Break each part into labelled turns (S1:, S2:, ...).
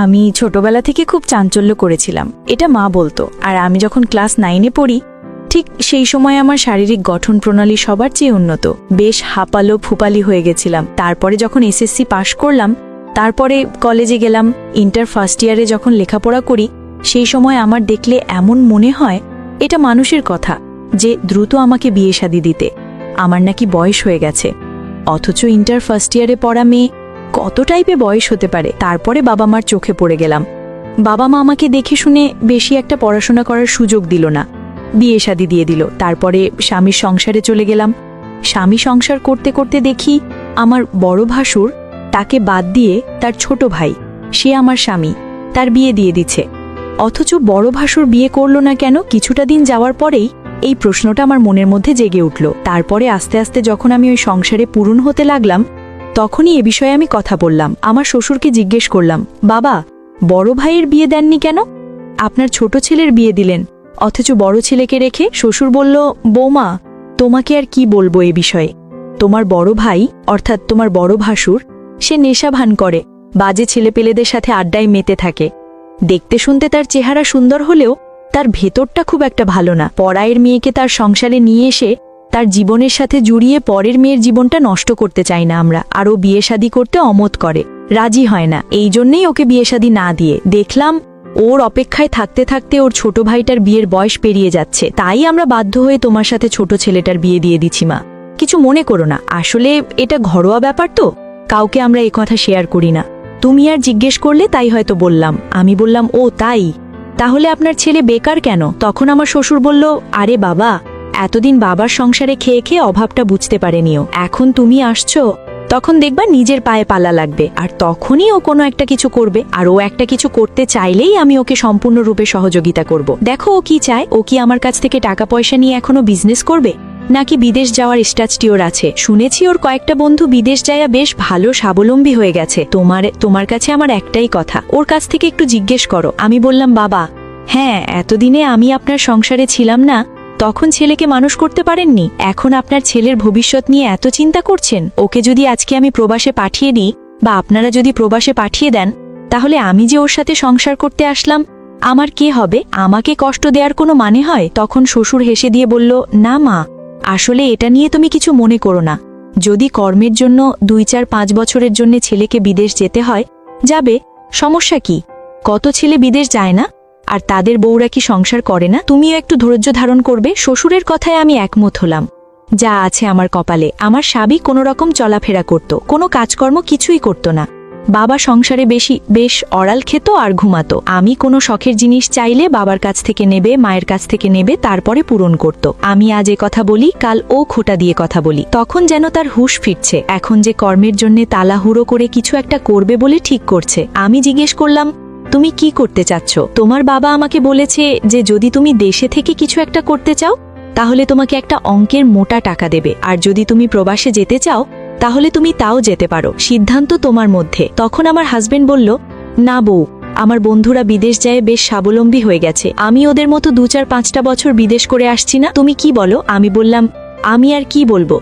S1: আমি ছোটবেলা থেকে খুব চাঞ্চল্য করেছিলাম, এটা মা বলতো। আর আমি যখন ক্লাস 9-এ পড়ি, ঠিক সেই সময় আমার শারীরিক গঠন প্রণালী সবার চেয়ে উন্নত, বেশ হাঁপালো ফুপালি হয়ে গেছিলাম। তারপরে যখন এসএসসি পাশ করলাম, তারপরে কলেজে গেলাম, ইন্টার ফার্স্ট ইয়ারে যখন লেখাপড়া করি, সেই সময় আমার দেখলে এমন মনে হয় এটা মানুষের কথা যে দ্রুত আমাকে বিয়ে শাদী দিতে, আমার নাকি বয়স হয়ে গেছে। অথচ ইন্টার ফার্স্ট ইয়ারে পড়া মেয়ে কত টাইপে বয়স হতে পারে। তারপরে বাবা মার চোখে পড়ে গেলাম। বাবা মা আমাকে দেখে শুনে বেশি একটা পড়াশোনা করার সুযোগ দিল না, বিয়ে শাদী দিয়ে দিল। তারপরে স্বামীর সংসারে চলে গেলাম। স্বামী সংসার করতে করতে দেখি আমার বড় ভাসুর, তাকে বাদ দিয়ে তার ছোট ভাই, সে আমার স্বামী, তার বিয়ে দিয়ে দিচ্ছে। অথচ বড় ভাসুর বিয়ে করলো না কেন? কিছুটা দিন যাওয়ার পরেই এই প্রশ্নটা আমার মনের মধ্যে জেগে উঠল। তারপরে আস্তে আস্তে যখন আমি ওই সংসারে পূরণ হতে লাগলাম, তখনই এ বিষয়ে আমি কথা বললাম। আমার শ্বশুরকে জিজ্ঞেস করলাম, বাবা, বড় ভাইয়ের বিয়ে দেননি কেন? আপনার ছোট ছেলের বিয়ে দিলেন, অথচ বড় ছেলেকে রেখে। শ্বশুর বলল, বৌমা, তোমাকে আর কি বলবো এ বিষয়ে। তোমার বড় ভাই অর্থাৎ তোমার বড় ভাসুর, সে নেশা ভান করে, বাজে ছেলেপেলেদের সাথে আড্ডায় মেতে থাকে। দেখতে শুনতে তার চেহারা সুন্দর হলেও তার ভেতরটা খুব একটা ভালো না। পরায়ের মেয়েকে তার সংসারে নিয়ে এসে তার জীবনের সাথে জুড়িয়ে পরের মেয়ের জীবনটা নষ্ট করতে চাই না আমরা। আর ও বিয়ে শাদী করতে অমত করে, রাজি হয় না। এই জন্যেই ওকে বিয়ে শাদী না দিয়ে দেখলাম ওর অপেক্ষায় থাকতে থাকতে ওর ছোট ভাইটার বিয়ের বয়স পেরিয়ে যাচ্ছে। তাই আমরা বাধ্য হয়ে তোমার সাথে ছোট ছেলেটার বিয়ে দিয়ে দিচ্ছি। মা, কিছু মনে করো না, আসলে এটা ঘরোয়া ব্যাপার তো, কাউকে আমরা এ কথা শেয়ার করি না। তুমি আর জিজ্ঞেস করলে তাই হয়তো বললাম। আমি বললাম, ও তাই, তাহলে আপনার ছেলে বেকার কেন? তখন আমার শ্বশুর বলল, আরে বাবা, এতদিন বাবার সংসারে খেয়ে খেয়ে অভাবটা বুঝতে পারেনিও, এখন তুমি আসছো, তখন দেখবা নিজের পায়ে পালা লাগবে, আর তখনই ও কোনো একটা কিছু করবে। আর ও একটা কিছু করতে চাইলেই আমি ওকে সম্পূর্ণরূপে সহযোগিতা করব। দেখো ও কি চায়, ও কি আমার কাছ থেকে টাকা পয়সা নিয়ে এখনো বিজনেস করবে, নাকি বিদেশ যাওয়ার স্ট্যাচটি ওর আছে? শুনেছি ওর কয়েকটা বন্ধু বিদেশ যায় বেশ ভালো স্বাবলম্বী হয়ে গেছে। তোমার কাছে আমার একটাই কথা, ওর কাছ থেকে একটু জিজ্ঞেস করো। আমি বললাম, বাবা, হ্যাঁ, এতদিনে আমি আপনার সংসারে ছিলাম না, তখন ছেলেকে মানুষ করতে পারেননি, এখন আপনার ছেলের ভবিষ্যৎ নিয়ে এত চিন্তা করছেন। ওকে যদি আজকে আমি প্রবাসে পাঠিয়ে দিই বা আপনারা যদি প্রবাসে পাঠিয়ে দেন, তাহলে আমি যে ওর সাথে সংসার করতে আসলাম, আমার কে হবে? আমাকে কষ্ট দেওয়ার কোনো মানে হয়? তখন শ্বশুর হেসে দিয়ে বলল, না মা, আসলে এটা নিয়ে তুমি কিছু মনে করো না। যদি কর্মের জন্য 2-4-5 বছরের জন্য ছেলেকে বিদেশ যেতে হয়, যাবে, সমস্যা কি? কত ছেলে বিদেশ যায় না, আর তাদের বউরা কি সংসার করে না? তুমিও একটু ধৈর্য ধারণ করবে। শ্বশুরের কথায় আমি একমত হলাম। যা আছে আমার কপালে, আমার স্বামী কোনো রকম চলাফেরা করত, কোনো কাজকর্ম কিছুই করত না। বাবা সংসারে বেশ অড়াল খেত আর ঘুমাতো। আমি কোনো শখের জিনিস চাইলে বাবার কাছ থেকে নেবে, মায়ের কাছ থেকে নেবে, তারপরে পূরণ করত। আমি আজ এ কথা বলি, কাল ও খোটা দিয়ে কথা বলি, তখন যেন তার হুঁশ ফিরছে। এখন যে কর্মের জন্য তালাহুড়ো করে কিছু একটা করবে বলে ঠিক করছে। আমি জিজ্ঞেস করলাম, তুমি কি করতে চাচ্ছ? তোমার বাবা আমাকে বলেছে যে যদি তুমি দেশে থেকে কিছু একটা করতে চাও, তাহলে তোমাকে একটা অঙ্কের মোটা টাকা দেবে, আর যদি তুমি প্রবাসে যেতে চাও, তাহলে তুমি তাও যেতে পারো, সিদ্ধান্ত তোমার মধ্যে। তখন আমার হাজবেন্ড বলল, না বউ, আমার বন্ধুরা বিদেশ যায় বেশ স্বাবলম্বী হয়ে গেছে, আমি ওদের মতো 2-4-5টা বছর বিদেশ করে আসছি না, তুমি কি বলো? আমি বললাম, আমি আর কি বলবো,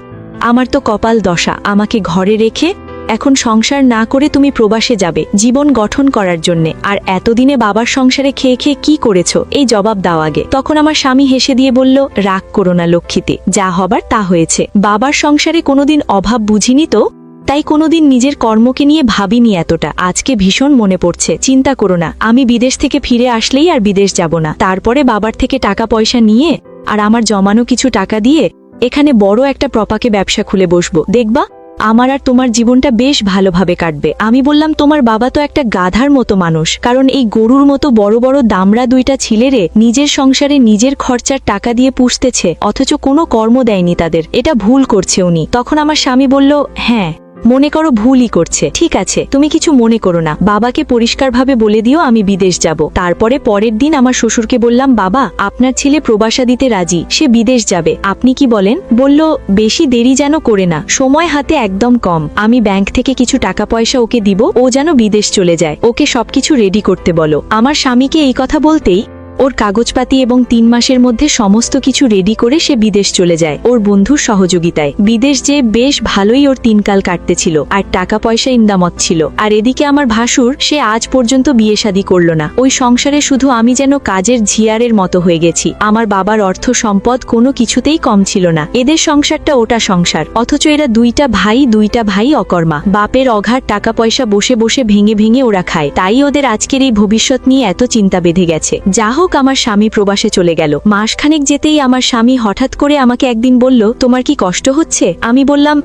S1: আমার তো কপাল দশা, আমাকে ঘরে রেখে এখন সংসার না করে তুমি প্রবাসে যাবে জীবন গঠন করার জন্যে, আর এতদিনে বাবার সংসারে খেয়ে খেয়ে কি করেছো, এই জবাব দাও আগে। তখন আমার স্বামী হেসে দিয়ে বলল, রাগ করো না লক্ষ্মীতে, যা হবার তা হয়েছে। বাবার সংসারে কোনোদিন অভাব বুঝিনি তো, তাই কোনোদিন নিজের কর্মকে নিয়ে ভাবিনি এতটা। আজকে ভীষণ মনে পড়ছে। চিন্তা করো না, আমি বিদেশ থেকে ফিরে আসলেই আর বিদেশ যাব না। তারপরে বাবার থেকে টাকা পয়সা নিয়ে আর আমার জমানো কিছু টাকা দিয়ে এখানে বড় একটা প্রপাকে ব্যবসা খুলে বসবো, দেখবা আমার আর তোমার জীবনটা বেশ ভালোভাবে কাটবে। আমি বললাম, তোমার বাবা তো একটা গাধার মতো মানুষ, কারণ এই গরুর মতো বড় বড় দামড়া 2টা ছেলেরে নিজের সংসারে নিজের খরচার টাকা দিয়ে পুষতেছে, অথচ কোনো কর্ম দেয়নি তাদের, এটা ভুল করছে উনি। তখন আমার স্বামী বলল, হ্যাঁ, মনে করো ভুলই করছে, ঠিক আছে, তুমি কিছু মনে করো না, বাবাকে পরিষ্কারভাবে বলে দিও আমি বিদেশ যাব। তারপরে পরের দিন আমার শ্বশুরকে বললাম, বাবা, আপনার ছেলে প্রবাসা দিতে রাজি, সে বিদেশ যাবে, আপনি কি বলেন? বলল, বেশি দেরি যেন করে না, সময় হাতে একদম কম, আমি ব্যাংক থেকে কিছু টাকা পয়সা ওকে দিব, ও যেন বিদেশ চলে যায়, ওকে সবকিছু রেডি করতে বলো। আমার স্বামীকে এই কথা বলতেই ওর কাগজপাতি এবং 3 মাসের মধ্যে সমস্ত কিছু রেডি করে সে বিদেশ চলে যায় ওর বন্ধুর সহযোগিতায়। বিদেশ যে বেশ ভালোই ওর দিনকাল কাটতেছিল, আর টাকা পয়সা ইন্দামত ছিল। আর এদিকে আমার ভাসুর, সে আজ পর্যন্ত বিয়ে শাদী করল না। ওই সংসারে শুধু আমি যেন কাজের ঝিয়ারের মতো হয়ে গেছি। আমার বাবার অর্থ সম্পদ কোনো কিছুতেই কম ছিল না। এদের সংসারটা ওটা সংসার, অথচ এরা দুইটা ভাই অকর্মা। বাপের অঘার টাকা পয়সা বসে বসে ভেঙে ভেঙে ওরা খায়। তাই ওদের আজকের এই ভবিষ্যৎ নিয়ে এত চিন্তা বেঁধে গেছে। যা হোক, আমার স্বামী প্রবাসে চলে গেল। মাসখানেক যেতেই আমার স্বামী হঠাৎ করে আমাকে একদিন বলল, তোমার কি কষ্ট হচ্ছে? আমি বললাম,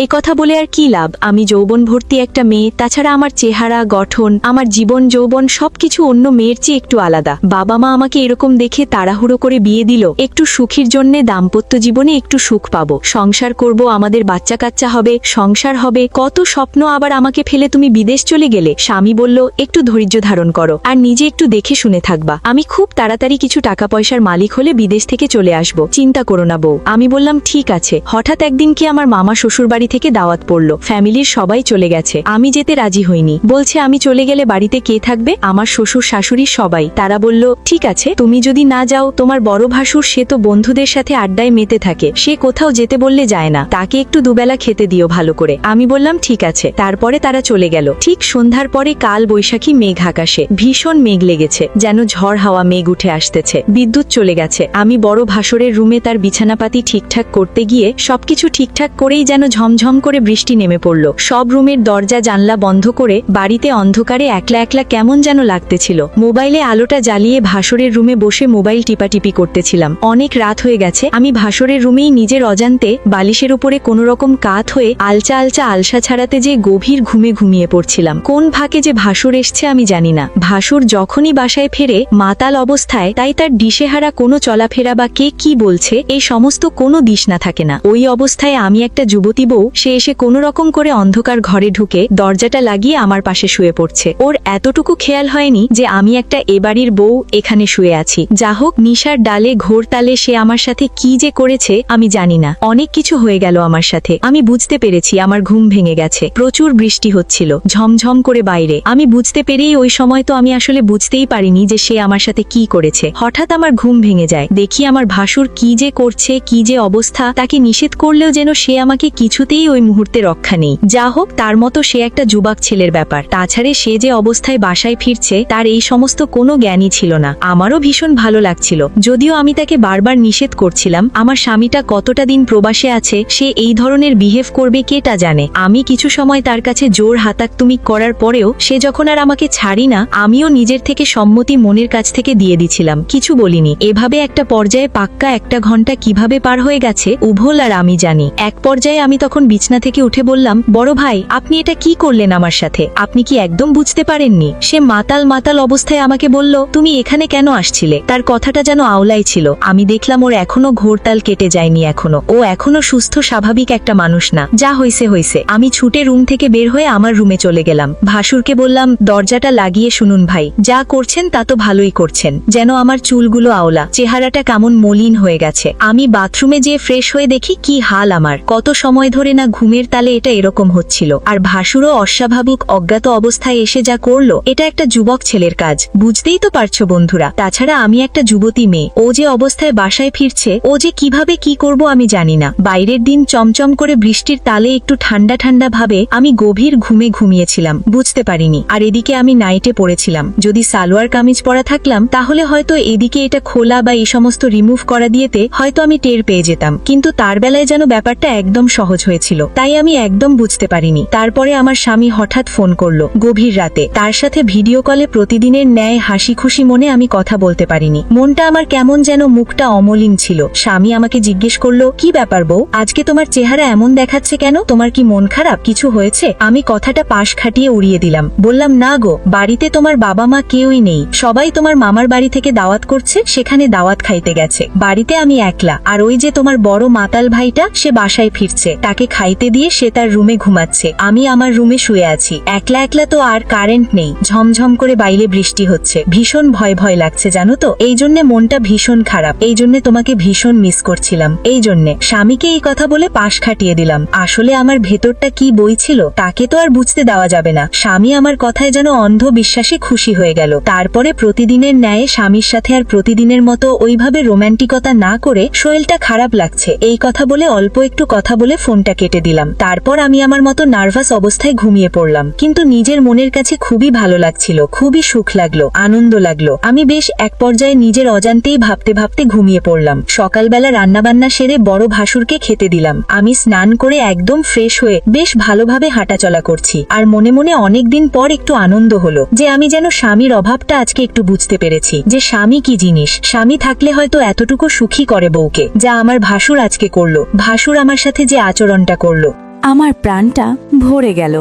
S1: এ কথা বলে আর কি লাভ? আমি যৌবন ভর্তি একটা মেয়ে, তাছাড়া আমার চেহারা, গঠন, আমার জীবন যৌবন সবকিছু অন্য মেয়ের চেয়ে একটু আলাদা। বাবা মা আমাকে এরকম দেখে তাড়াহুড়ো করে বিয়ে দিল। একটু সুখীর জন্য, দাম্পত্য জীবনে একটু সুখ পাবো, সংসার করব, আমাদের বাচ্চা কাচ্চা হবে, সংসার হবে, কত স্বপ্ন। আবার আমাকে ফেলে তুমি বিদেশ চলে গেলে। স্বামী বলল, একটু ধৈর্য ধারণ করো, আর নিজে একটু দেখে শুনে থাকবা। আমি খুব তাড়াতাড়ি কিছু টাকা পয়সার মালিক হলে বিদেশ থেকে চলে আসব, চিন্তা করো না বউ। আমি বললাম, ঠিক আছে। হঠাৎ একদিন কি আমার মামা শ্বশুর বাড়ি থেকে দাওয়াত পড়লো। ফ্যামিলির সবাই চলে গেছে, আমি যেতে রাজি হইনি। বলছে, আমি চলে গেলে বাড়িতে কে থাকবে? আমার শ্বশুর শাশুড়ি সবাই। তারা বলল, ঠিক আছে, তুমি যদি না যাও, তোমার বড় ভাসুর, সে তো বন্ধুদের সাথে আড্ডায় মেতে থাকে, সে কোথাও যেতে বললে যায় না, তাকে একটু দুবেলা খেতে দিও ভালো করে। আমি বললাম, ঠিক আছে। তারপরে তারা চলে গেল। ঠিক সন্ধ্যার পরে কাল বৈশাখী মেঘ আকাশে, ভীষণ মেঘ লেগেছে, যেন ঝড় হাওয়া মেঘ উঠে আসতেছে। বিদ্যুৎ চলে গেছে। আমি বড় ভাসুরের রুমে তার বিছানাপাতি ঠিকঠাক করতে গিয়ে সবকিছু ঠিকঠাক করেই যেন ঝমঝম করে বৃষ্টি নেমে পড়ল। সব রুমের দরজা জানলা বন্ধ করে বাড়িতে অন্ধকারে একলা একলা কেমন যেন লাগতেছিল। মোবাইলে আলোটা জ্বালিয়ে ভাসুরের রুমে বসে মোবাইল টিপাটিপি করতেছিলাম। অনেক রাত হয়ে গেছে। আমি ভাসুরের রুমেই নিজের অজান্তে বালিশের উপরে কোনো রকম কাত হয়ে আলচা আলচা আলসা ছাড়াতে যে গভীর ঘুমে ঘুমিয়ে পড়ছিলাম। কোন ফাঁকে যে ভাসুর এসছে আমি জানি না। ভাসুর যখনই বাসায় ফেরে মাতাল অবস্থায়, তাই তার দিশেহারা কোনো চলাফেরা বা কে কি বলছে এই সমস্ত কোনো দিশ না থাকে না। ওই অবস্থায় আমি একটা যুবতী বউ, সে এসে কোনো রকম করে অন্ধকার ঘরে ঢুকে দরজাটা লাগিয়ে আমার পাশে শুয়ে পড়ছে। ওর এতটুকু খেয়াল হয়নি যে আমি একটা এবাড়ির বউ এখানে শুয়ে আছি। যা হোক, নিশার ডালে ঘোর তালে সে আমার সাথে কি যে করেছে আমি জানি না। অনেক কিছু হয়ে গেল আমার সাথে। আমি বুঝতে পেরেছি আমার ঘুম ভেঙে গেছে। প্রচুর বৃষ্টি হচ্ছিল, ঝমঝম করে বাইরে। আমি বুঝতে পেরেই ওই সময় তো আমি আসলে বুঝতেই পারিনি যে সে আমার সাথে কি করেছে। হঠাৎ আমার ঘুম ভেঙে যায়। দেখি আমার ভাসুর কি যে করছে, কি যে অবস্থা। তাকে নিষেধ করলেও যেন সে আমাকে কিছুতেই ওই মুহূর্তে রক্ষা নেই। যা হোক, তার মতো সে একটা যুবক ছেলের ব্যাপার। তাছাড়া সে যে অবস্থায় বাসায় ফিরছে তার এই সমস্ত কোনো জ্ঞানই ছিল না। আমারও ভীষণ ভালো লাগছিল, যদিও আমি তাকে বারবার নিষেধ করছিলাম। আমার স্বামীটা কতটা দিন প্রবাসে আছে, সে এই ধরনের বিহেভ করবে কেটা জানে। আমি কিছু সময় তার কাছে জোর হাতাকতুমি করার পরেও সে যখন আর আমাকে ছাড়ি না, আমিও নিজের থেকে সম্মতি মনের কাছ থেকে দিয়ে দিছিলাম, কিছু বলিনি। এভাবে একটা পর্যায়ে পাক্কা 1 ঘন্টা কিভাবে পার হয়ে গেছে উভল আর আমি জানি। এক পর্যায়ে আমি তখন বিছনা থেকে উঠে বললাম, বড় ভাই, আপনি এটা কি করলেন আমার সাথে? আপনি কি একদম বুঝতে পারেননি? সে মাতাল মাতাল অবস্থায় আমাকে বলল, তুমি এখানে কেন আসছিলে? তার কথাটা যেন আওলাই ছিল। আমি দেখলাম ওর এখনো ঘোরতাল কেটে যায়নি। ও এখনো সুস্থ স্বাভাবিক একটা মানুষ না। যা হইছে হইছে। আমি ছুটে রুম থেকে বের হয়ে আমার রুমে চলে গেলাম। ভাসুরকে বললাম, দরজাটা লাগিয়ে শুনুন ভাই, যা করছেন তা তো ভালোই করছেন। যেন আমার চুলগুলো আওলা, চেহারাটা কেমন মলিন হয়ে গেছে। আমি বাথরুমে যেয়ে ফ্রেশ হয়ে দেখি কি হাল আমার। কত সময় ধরে না ঘুমের তালে এটা এরকম হচ্ছিল। আর ভাসুরও অস্বাভাবিক অজ্ঞাত অবস্থায় এসে যা করলো, এটা একটা যুবক ছেলের কাজ। বুঝতেই তো পারছো বন্ধুরা। তাছাড়া আমি একটা যুবতী মেয়ে। ও যে অবস্থায় বাসায় ফিরছে, ও যে কিভাবে কি করব আমি জানি না। বাইরের দিন চমচম করে বৃষ্টির তালে একটু ঠান্ডা ঠান্ডা ভাবে আমি গভীর ঘুমে ঘুমিয়েছিলাম, বুঝতে পারিনি। আর এদিকে আমি নাইটে পড়েছিলাম। যদি সালোয়ার কামিজ পরা থাকলাম তাহলে হয়তো এদিকে এটা খোলা বা এই সমস্ত রিমুভ করা দিয়েতে হয়তো আমি টের পেয়ে যেতাম। কিন্তু তার বেলায় যেন ব্যাপারটা একদম সহজ হয়েছিল, তাই আমি একদম বুঝতে পারিনি। তারপরে আমার স্বামী হঠাৎ ফোন করলো গভীর রাতে। তার সাথে ভিডিও কলে প্রতিদিনের ন্যায় হাসি খুশি মনে আমি কথা বলতে পারিনি। মনটা আমার কেমন যেন, মুখটা অমলিন ছিল। স্বামী আমাকে জিজ্ঞেস করলো, কি ব্যাপার বউ, আজকে তোমার চেহারা এমন দেখাচ্ছে কেন? তোমার কি মন খারাপ? কিছু হয়েছে? আমি কথাটা পাশ খাটিয়ে উড়িয়ে দিলাম। বললাম, না গো, বাড়িতে তোমার বাবা মা কেউই নেই। সবাই তোমার মামার বাড়ি থেকে দাওয়াত করছে, সেখানে দাওয়াত খাইতে গেছে। বাড়িতে আমি একলা। আর ওই যে তোমার বড় মাতাল ভাইটা, সে বাসায় ফিরছে। তাকে
S2: তাকে খাইতে দিয়ে সে তার রুমে ঘুমাচ্ছে, আমি আমার রুমে শুয়ে আছি। একলা একলা তো আর কারেন্ট নেই, ঝমঝম করে বাইরে বৃষ্টি হচ্ছে, ভীষণ ভয় ভয় লাগছে জানো তো। এই জন্য মনটা ভীষণ খারাপ, এই জন্য তোমাকে ভীষণ মিস করছিলাম। এই জন্যে স্বামীকে এই কথা বলে পাশ খাটিয়ে দিলাম। আসলে আমার ভেতরটা কি বইছিল তাকে তো আর বুঝতে দেওয়া যাবে না। স্বামী আমার কথায় যেন অন্ধ বিশ্বাসে খুশি হয়ে গেল। তারপরে প্রতিদিনের ন্যায় স্বামীর সাথে আর প্রতিদিনের মতো ওইভাবে রোমান্টিকতা না করে শরীরটা খারাপ লাগছে এই কথা বলে অল্প একটু কথা বলে ফোনটা কেটে দিলাম। তারপর আমি আমার মতো নার্ভাস অবস্থায় ঘুমিয়ে পড়লাম, কিন্তু নিজের মনের কাছে খুবই ভালো লাগছিল, খুবই সুখ লাগলো, আনন্দ লাগলো। আমি বেশ এক পর্যায়ে নিজের অজান্তেই ভাবতে ভাবতে ঘুমিয়ে পড়লাম। সকালবেলা রান্নাবান্না সেরে বড় ভাসুরকে খেতে দিলাম। আমি স্নান করে একদম ফ্রেশ হয়ে বেশ ভালোভাবে হাঁটাচলা করছি, আর মনে মনে অনেকদিন পর একটু আনন্দ হলো যে আমি যেন স্বামীর অভাবটা আজকে একটু বুঝতে পেরেছি, যে স্বামী কি জিনিস। স্বামী থাকলে হয়তো এতটুকু সুখী করে বউকে, যা আমার ভাসুর আজকে করলো। ভাসুর আমার সাথে যে আচরণটা করলো,
S1: আমার প্রাণটা ভরে গেল।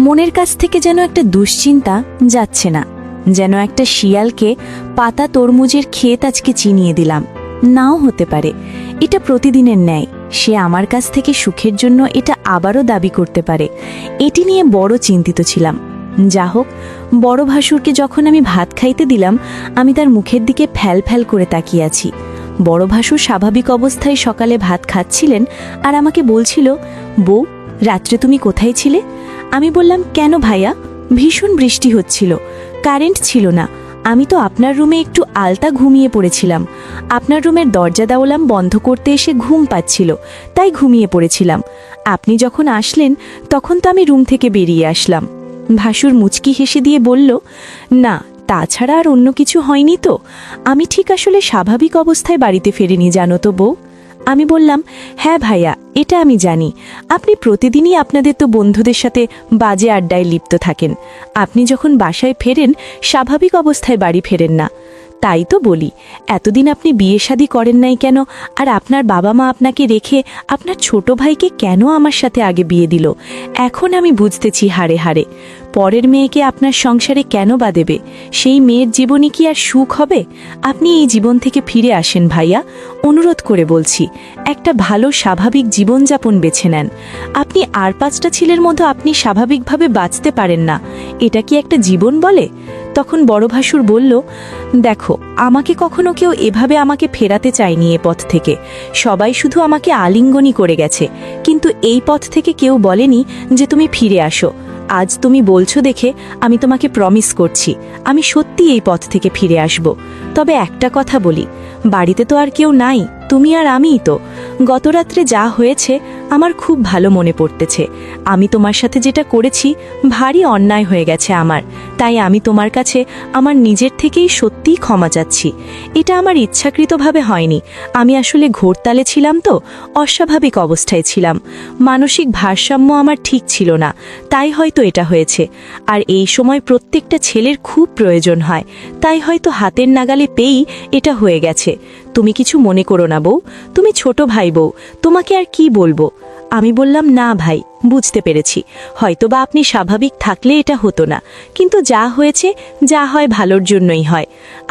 S1: মনের কাছ থেকে যেন একটা দুশ্চিন্তা যাচ্ছে না, যেন একটা শিয়ালকে পাতা তরমুজের ক্ষেত আজকে চিনিয়ে দিলাম। নাও হতে পারে এটা প্রতিদিনের ন্যায়, সে আমার কাছ থেকে সুখের জন্য এটা আবারও দাবি করতে পারে। এটি নিয়ে বড় চিন্তিত ছিলাম। যা হোক, বড় ভাসুরকে যখন আমি ভাত খাইতে দিলাম, আমি তার মুখের দিকে ফ্যাল ফ্যাল করে তাকিয়ে আছি। বড় ভাসুর স্বাভাবিক অবস্থায় সকালে ভাত খাচ্ছিলেন আর আমাকে বলছিল, বউ, রাত্রে তুমি কোথায় ছিলে? আমি বললাম, কেন ভাইয়া? ভীষণ বৃষ্টি হচ্ছিল, কারেন্ট ছিল না, আমি তো আপনার রুমে একটু আলতা ঘুমিয়ে পড়েছিলাম। আপনার রুমের দরজা দাওলাম বন্ধ করতে এসে ঘুম পাচ্ছিল, তাই ঘুমিয়ে পড়েছিলাম। আপনি যখন আসলেন তখন তো আমি রুম থেকে বেরিয়ে আসলাম। ভাসুর মুচকি হেসে দিয়ে বলল, না, তাছাড়া আর অন্য কিছু হয়নি তো। আমি ঠিক আসলে স্বাভাবিক অবস্থায় বাড়িতে ফেরিনি জানো তো বউ। আমি বললাম, হ্যাঁ ভাইয়া, এটা আমি জানি। আপনি প্রতিদিনই আপনাদের তো বন্ধুদের সাথে বাজে আড্ডায় লিপ্ত থাকেন। আপনি যখন বাসায় ফেরেন স্বাভাবিক অবস্থায় বাড়ি ফেরেন না। তাই তো বলি, এতদিন আপনি বিয়ে শাদী করেন নাই কেন? আর আপনার বাবা মা আপনাকে রেখে আপনার ছোট ভাইকে কেন আমার সাথে আগে বিয়ে দিল? এখন আমি বুঝতেছি হাড়ে হাড়ে। পরের মেয়েকে আপনার সংসারে কেন বা দেবে? সেই মেয়ের জীবনে কি আর সুখ হবে? আপনি এই জীবন থেকে ফিরে আসেন ভাইয়া, অনুরোধ করে বলছি। একটা ভালো স্বাভাবিক জীবনযাপন বেছে নেন। আপনি আর 5টা ছেলের মতো আপনি স্বাভাবিকভাবে বাঁচতে পারেন না, এটা কি একটা জীবন বলে? তখন বড় ভাসুর বলল, দেখো, আমাকে কখনো কেউ এভাবে আমাকে ফেরাতে চায়নি এ পথ থেকে। সবাই শুধু আমাকে আলিঙ্গনই করে গেছে, কিন্তু এই পথ থেকে কেউ বলেনি যে তুমি ফিরে আসো। আজ তুমি বলছো দেখে আমি তোমাকে প্রমিস করছি, আমি সত্যি এই পথ থেকে ফিরে আসব। তবে একটা কথা বলি, বাড়িতে তো আর কেউ নাই, তুমি আর আমিই তো। গতরাত্রে যা হয়েছে আমার খুব ভালো মনে পড়তেছে। আমি তোমার সাথে যেটা করেছি ভারী অন্যায় হয়ে গেছে আমার, তাই আমি তোমার কাছে আমার নিজের থেকেই সত্যিই ক্ষমা চাচ্ছি। এটা আমার ইচ্ছাকৃতভাবে হয়নি, আমি আসলে ঘোরতালে ছিলাম তো, অস্বাভাবিক অবস্থায় ছিলাম। মানসিক ভারসাম্য আমার ঠিক ছিল না, তাই হয়তো এটা হয়েছে। আর এই সময় প্রত্যেকটা ছেলের খুব প্রয়োজন হয়, তাই হয়তো হাতের নাগালে পেয়েই এটা হয়ে গেছে। তুমি কিছু মনে করো না বউ, তুমি ছোট ভাই বউ, তোমাকে আর কি বলবো। আমি বললাম, না ভাই, বুঝতে পেরেছি, হয়তোবা আপনি স্বাভাবিক থাকলে এটা হতো না, কিন্তু যা হয়েছে, যা হয় ভালোর জন্যই হয়।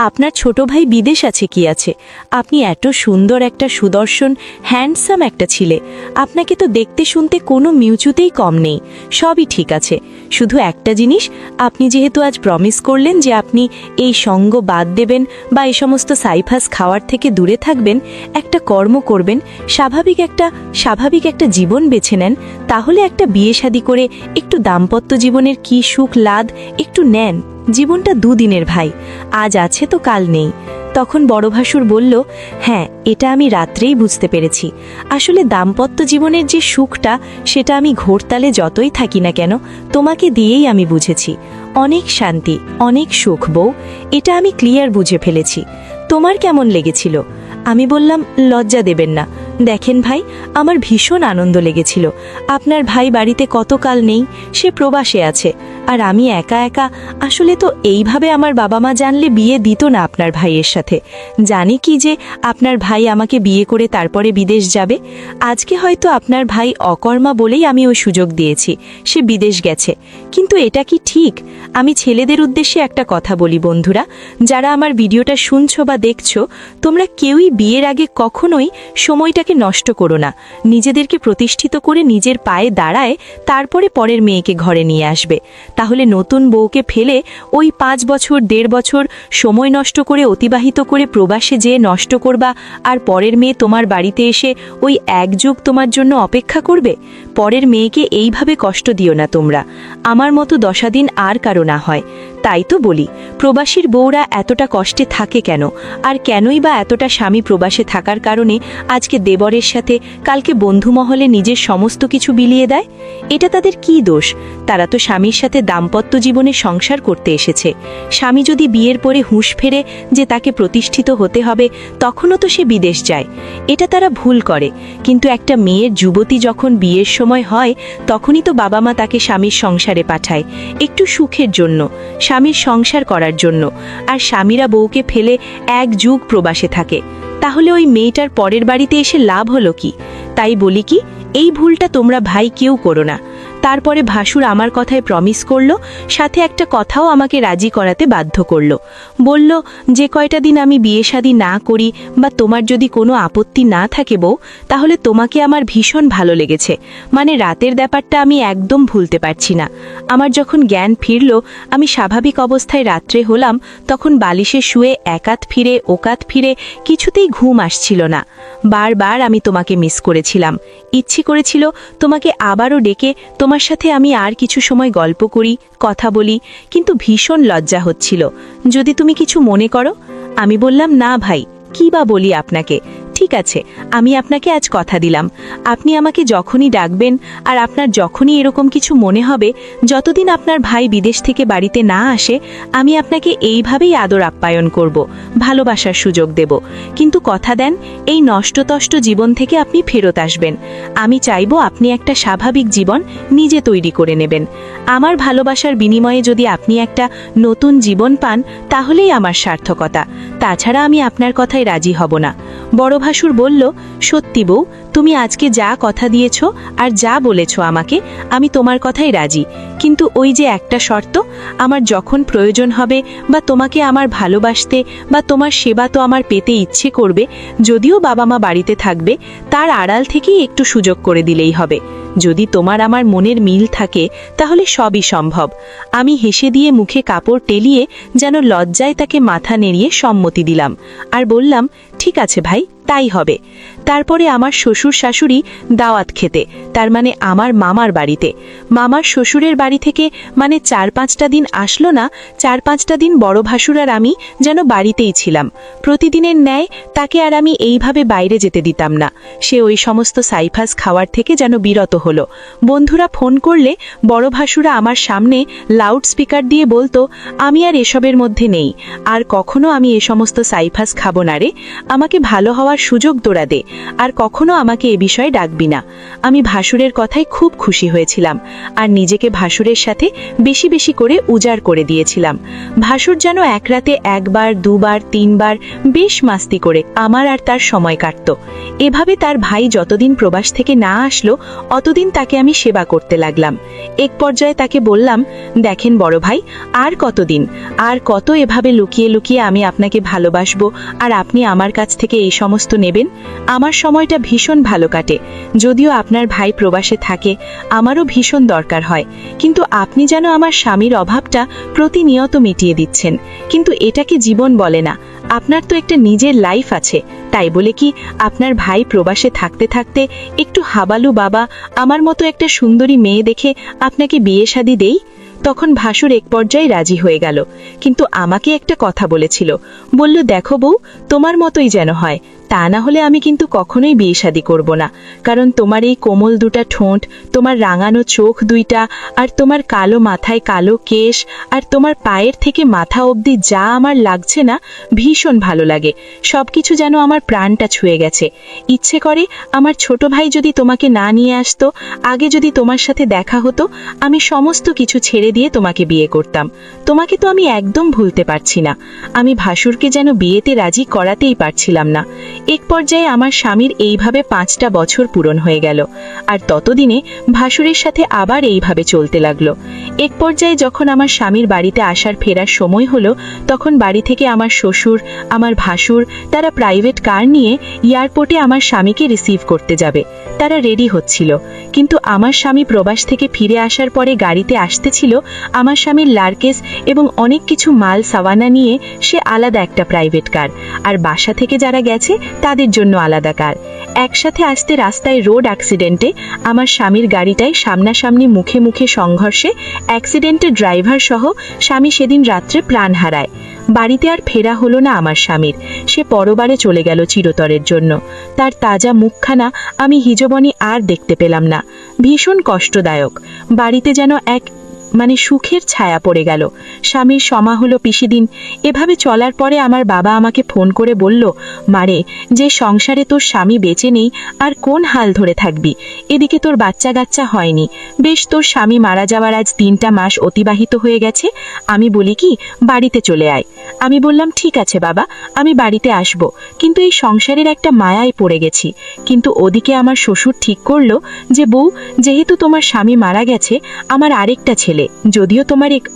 S1: আপনার ছোট ভাই বিদেশ আছে কি আছে, আপনি এত সুন্দর একটা সুদর্শন হ্যান্ডসাম একটা ছিলে, আপনাকে তো দেখতে শুনতে কোনো মিউচুতেই কম নেই, সবই ঠিক আছে। শুধু একটা জিনিস, আপনি যেহেতু আজ প্রমিস করলেন যে আপনি এই সঙ্গ বাদ দেবেন বা এই সমস্ত সাইফাস খাওয়ার থেকে দূরে থাকবেন, একটা কর্ম করবেন, স্বাভাবিক একটা জীবন বেছে নেন, তাহলে একটা বিয়ে শাদী করে একটু দাম্পত্য জীবনের কি সুখ লাদ একটু নেন। জীবনটা দুদিনের ভাই, আজ আছে তো কাল নেই। তখন বড় ভাসুর বলল, হ্যাঁ, এটা আমি রাত্রেই বুঝতে পেরেছি। আসলে দাম্পত্য জীবনের যে সুখটা, সেটা আমি ঘোরতালে যতই থাকি না কেন, তোমাকে দিয়েই আমি বুঝেছি। অনেক শান্তি, অনেক সুখ বউ, এটা আমি ক্লিয়ার বুঝে ফেলেছি। তোমার কেমন লেগেছিল? আমি বললাম, লজ্জা দেবেন না, দেখেন ভাই, আমার ভীষণ আনন্দ লেগেছিল। আপনার ভাই বাড়িতে কতকাল নেই, সে প্রবাসে আছে, আর আমি একা একা, আসলে তো এইভাবে আমার বাবা মা জানলে বিয়ে দিত না আপনার ভাইয়ের সাথে। জানি কি যে আপনার ভাই আমাকে বিয়ে করে তারপরে বিদেশ যাবে। আজকে হয়তো আপনার ভাই অকর্মা বলেই আমি ওই সুযোগ দিয়েছি, সে বিদেশ গেছে। কিন্তু এটা কি ঠিক? আমি ছেলেদের উদ্দেশ্যে একটা কথা বলি বন্ধুরা, যারা আমার ভিডিওটা শুনছো বা দেখছো, তোমরা কেউই বিয়ের আগে কখনোই সময়টাকে নষ্ট করো না। নিজেদেরকে প্রতিষ্ঠিত করে নিজের পায়ে দাঁড়ায় তারপরে পরের মেয়েকে ঘরে নিয়ে আসবে। তাহলে নতুন বউকে ফেলে ওই 5 বছর 1.5 বছর সময় নষ্ট করে অতিবাহিত করে প্রবাসে যেয়ে নষ্ট করবা, আর পরের মেয়ে তোমার বাড়িতে এসে ওই এক যুগ তোমার জন্য অপেক্ষা করবে। পরের মেয়েকে এইভাবে কষ্ট দিও না তোমরা। আমার মতো 10 দিন আর কারো না হয়। তাই তো বলি, প্রবাসীর বউরা এতটা কষ্টে থাকে কেন? আর কেনই বা এতটা স্বামী প্রবাসে থাকার কারণে আজকে দেবরের সাথে, কালকে বন্ধু মহলে নিজের সমস্ত কিছু বিলিয়ে দেয়? এটা তাদের কি দোষ? তারা তো স্বামীর সাথে দাম্পত্য জীবনে সংসার করতে এসেছে। স্বামী যদি বিয়ের পরে হুঁশ ফেরে যে তাকে প্রতিষ্ঠিত হতে হবে, তখনও তো সে বিদেশ যায়। এটা তারা ভুল করে। কিন্তু একটা মেয়ের যুবতী যখন বিয়ের সময় হয়, তখনই তো বাবা মা তাকে স্বামীর সংসারে পাঠায়, একটু সুখের জন্য, স্বামীর সংসার করার জন্য। আর স্বামীরা বউকে ফেলে এক যুগ প্রবাসে থাকে। তাহলে ওই মেয়েটার পরের বাড়িতে এসে লাভ হলো কি? তাই বলি কি, এই ভুলটা তোমরা ভাই কেউ করো না। তারপরে ভাসুর আমার কথায় প্রমিস করলো, সাথে একটা কথাও আমাকে রাজি করাতে বাধ্য করলো। বলল, যে কয়টা দিন আমি বিয়ে শাদী না করি বা তোমার যদি কোনো আপত্তি না থাকে বউ, তাহলে তোমাকে আমার ভীষণ ভালো লেগেছে। মানে রাতের ব্যাপারটা আমি একদম ভুলতে পারছি না। আমার যখন জ্ঞান ফিরল, আমি স্বাভাবিক অবস্থায় রাত্রে হলাম, তখন বালিশে শুয়ে একাত ফিরে ওকাত ফিরে কিছুতেই ঘুম আসছিল না। বারবার আমি তোমাকে মিস করেছিলাম। ইচ্ছে করেছিল তোমাকে আবারও ডেকে তোমার সাথে আমি আর কিছু সময় গল্প করি, কথা বলি, কিন্তু ভীষণ লজ্জা হচ্ছিল। যদি তুমি কিছু মনে করো। আমি বললাম, না ভাই, কি বা বলি আপনাকে। ঠিক আছে, আমি আপনাকে আজ কথা দিলাম, আপনি আমাকে যখনই ডাকবেন আর আপনার যখনই এরকম কিছু মনে হবে, যতদিন আপনার ভাই বিদেশ থেকে বাড়িতে না আসে, আমি আপনাকে এইভাবেই আদর আপ্যায়ন করব, ভালোবাসার সুযোগ দেব। কিন্তু কথা দেন, এই নষ্টতষ্ট জীবন থেকে আপনি ফেরত আসবেন। আমি চাইব আপনি একটা স্বাভাবিক জীবন নিজে তৈরি করে নেবেন। আমার ভালোবাসার বিনিময়ে যদি আপনি একটা নতুন জীবন পান, তাহলেই আমার সার্থকতা। তাছাড়া আমি আপনার কথায় রাজি হব না। বড় ভাসুর বলল, সত্যি বউ, তুমি আজকে যা কথা দিয়েছ আর যা বলেছ আমাকে, আমি তোমার কথাই রাজি। কিন্তু ওই যে একটা শর্ত, আমার যখন প্রয়োজন হবে বা তোমাকে আমার ভালোবাসতে বা তোমার সেবা তো আমার পেতে ইচ্ছে করবে, যদিও বাবা মা বাড়িতে থাকবে, তার আড়াল থেকেই একটু সুযোগ করে দিলেই হবে। যদি তোমার আমার মনের মিল থাকে, তাহলে সবই সম্ভব। আমি হেসে দিয়ে মুখে কাপড় টেলিয়ে যেন লজ্জায় তাকে মাথা নেড়িয়ে সম্মতি দিলাম, আর বললাম, ঠিক আছে ভাই, তাই হবে। তারপরে আমার শ্বশুর শাশুড়ি দাওয়াত খেতে, তার মানে আমার মামার বাড়িতে। মামার শ্বশুরের বাড়ি থেকে মানে 4-5টা দিন আসলো না, 4-5টা দিন বড় ভাসুর আর আমি যেন বাড়িতেই ছিলাম। প্রতিদিনের ন্যায় তাকে আর আমি এইভাবে বাইরে যেতে দিতাম না। সে ওই সমস্ত সাইফাস খাওয়ার থেকে যেন বিরত হলো। বন্ধুরা ফোন করলে বড় ভাসুরা আমার সামনে লাউড স্পিকার দিয়ে বলতো, আমি আর এসবের মধ্যে নেই, আর কখনো আমি এ সমস্ত সাইফাস খাবো না রে, আমাকে ভালো হওয়ার সুযোগ তোরা দে, আর কখনো আমাকে এ বিষয়ে ডাকবি না। আমি ভাসুরের কথায় খুব খুশি হয়েছিলাম, আর নিজেকে ভাসুরের সাথে বেশি বেশি করে উজাড় করে দিয়েছিলাম। ভাসুর যেন এক রাতে 1বার 2বার 3বার বেশ মাস্তি করে আমার আর তার সময় কাটত। এভাবে তার ভাই যতদিন প্রবাস থেকে না আসলো, অতদিন তাকে আমি সেবা করতে লাগলাম। এক পর্যায়ে তাকে বললাম, দেখেন বড় ভাই, আর কতদিন, আর কত এভাবে লুকিয়ে লুকিয়ে আমি আপনাকে ভালোবাসবো আর আপনি আমার কাছ থেকে এই সমস্ত নেবেন? আমার সময়টা ভীষণ ভালো কাটে। যদিও আপনার ভাই প্রবাসে থাকে, আমারও ভীষণ দরকার হয়, কিন্তু আপনি যেন আমার স্বামীর অভাবটা প্রতিনিয়ত মিটিয়ে দিচ্ছেন। কিন্তু এটাকে জীবন বলে না। আপনার তো একটা নিজের লাইফ আছে। তাই বলে কি আপনার ভাই প্রবাসে থাকতে থাকতে একটু হাবালু বাবা আমার মতো একটা সুন্দরী মেয়ে দেখে আপনাকে বিয়ে শাদী দেই? তখন ভাসুর এক পর্যায়ে রাজি হয়ে গেল, কিন্তু আমাকে একটা কথা বলেছিল। বলল, দেখো বউ, তোমার মতোই যেন হয়, তা না হলে আমি কিন্তু কখনোই বিয়ে শাদী করব না, কারণ তোমার এই কোমল দুটা ঠোঁট, তোমার রাঙানো চোখ দুইটা, আর তোমার কালো মাথায় কালো কেশ, আর তোমার পায়ের থেকে মাথা অবধি যা আমার লাগছে না, ভীষণ ভালো লাগে। সবকিছু যেন আমার প্রাণটা ছুঁয়ে গেছে। ইচ্ছে করে আমার ছোট ভাই যদি তোমাকে না নিয়ে আসতো, আগে যদি তোমার সাথে দেখা হতো, আমি সমস্ত কিছু ছেড়ে দিয়ে তোমাকে বিয়ে করতাম। তোমাকে তো আমি একদম ভুলতে পারছি না। আমি ভাসুরকে যেন বিয়েতে রাজি করাতেই পারছিলাম না। এক পর্যায়ে আমার স্বামীর এইভাবে 5টা বছর পূরণ হয়ে গেল, আর ততদিনে ভাসুরের সাথে আবার এইভাবে চলতে লাগলো। এক পর্যায়ে যখন আমার স্বামীর বাড়িতে আসার ফেরার সময় হলো, তখন বাড়ি থেকে আমার শ্বশুর, আমার ভাসুর, তারা প্রাইভেট কার নিয়ে এয়ারপোর্টে আমার স্বামীকে রিসিভ করতে যাবে। তারা রেডি হচ্ছিল, কিন্তু আমার স্বামী প্রবাস থেকে ফিরে আসার পরে গাড়িতে আসতেছিল আমার স্বামীর লার্কেস এবং অনেক কিছু মাল সাওয়ানা নিয়ে, সে আলাদা একটা প্রাইভেট কার, আর বাসা থেকে যারা গেছে তাদের জন্য আলাদা কার। একসাথে আসতে রাস্তায় রোড অ্যাক্সিডেন্টে আমার স্বামীর গাড়িটায় সামনাসামনি মুখে মুখে সংঘর্ষে অ্যাক্সিডেন্টে ড্রাইভার সহ স্বামী সেদিন রাত্রে প্রাণ হারায়। বাড়িতে আর ফেরা হলো না আমার স্বামীর। সে পরবারে চলে গেল চিরতরের জন্য। তার তাজা মুখখানা আমি হিজবনি আর দেখতে পেলাম না। ভীষণ কষ্টদায়ক। বাড়িতে যেন এক সুখের ছায়া পড়ে গেল। স্বামীর সমা হলো পিসিদিন। এভাবে চলার পরে আমার বাবা আমাকে ফোন করে বলল, মারে, যে সংসারে তোর স্বামী বেঁচে নেই, আর কোন হাল ধরে থাকবি? এদিকে তোর বাচ্চা কাচ্চা হয়নি। বেশ, তোর স্বামী মারা যাওয়ার আজ 3টা মাস অতিবাহিত হয়ে গেছে। আমি বলি কি, বাড়িতে চলে আয়। আমি বললাম, ঠিক আছে বাবা, আমি বাড়িতে আসব, কিন্তু এই সংসারের একটা মায়ায় পড়ে গেছি। কিন্তু ওদিকে আমার শ্বশুর ঠিক করলো যে, বউ, যেহেতু তোমার স্বামী মারা গেছে, আমার আরেকটা ছেলে, যদিও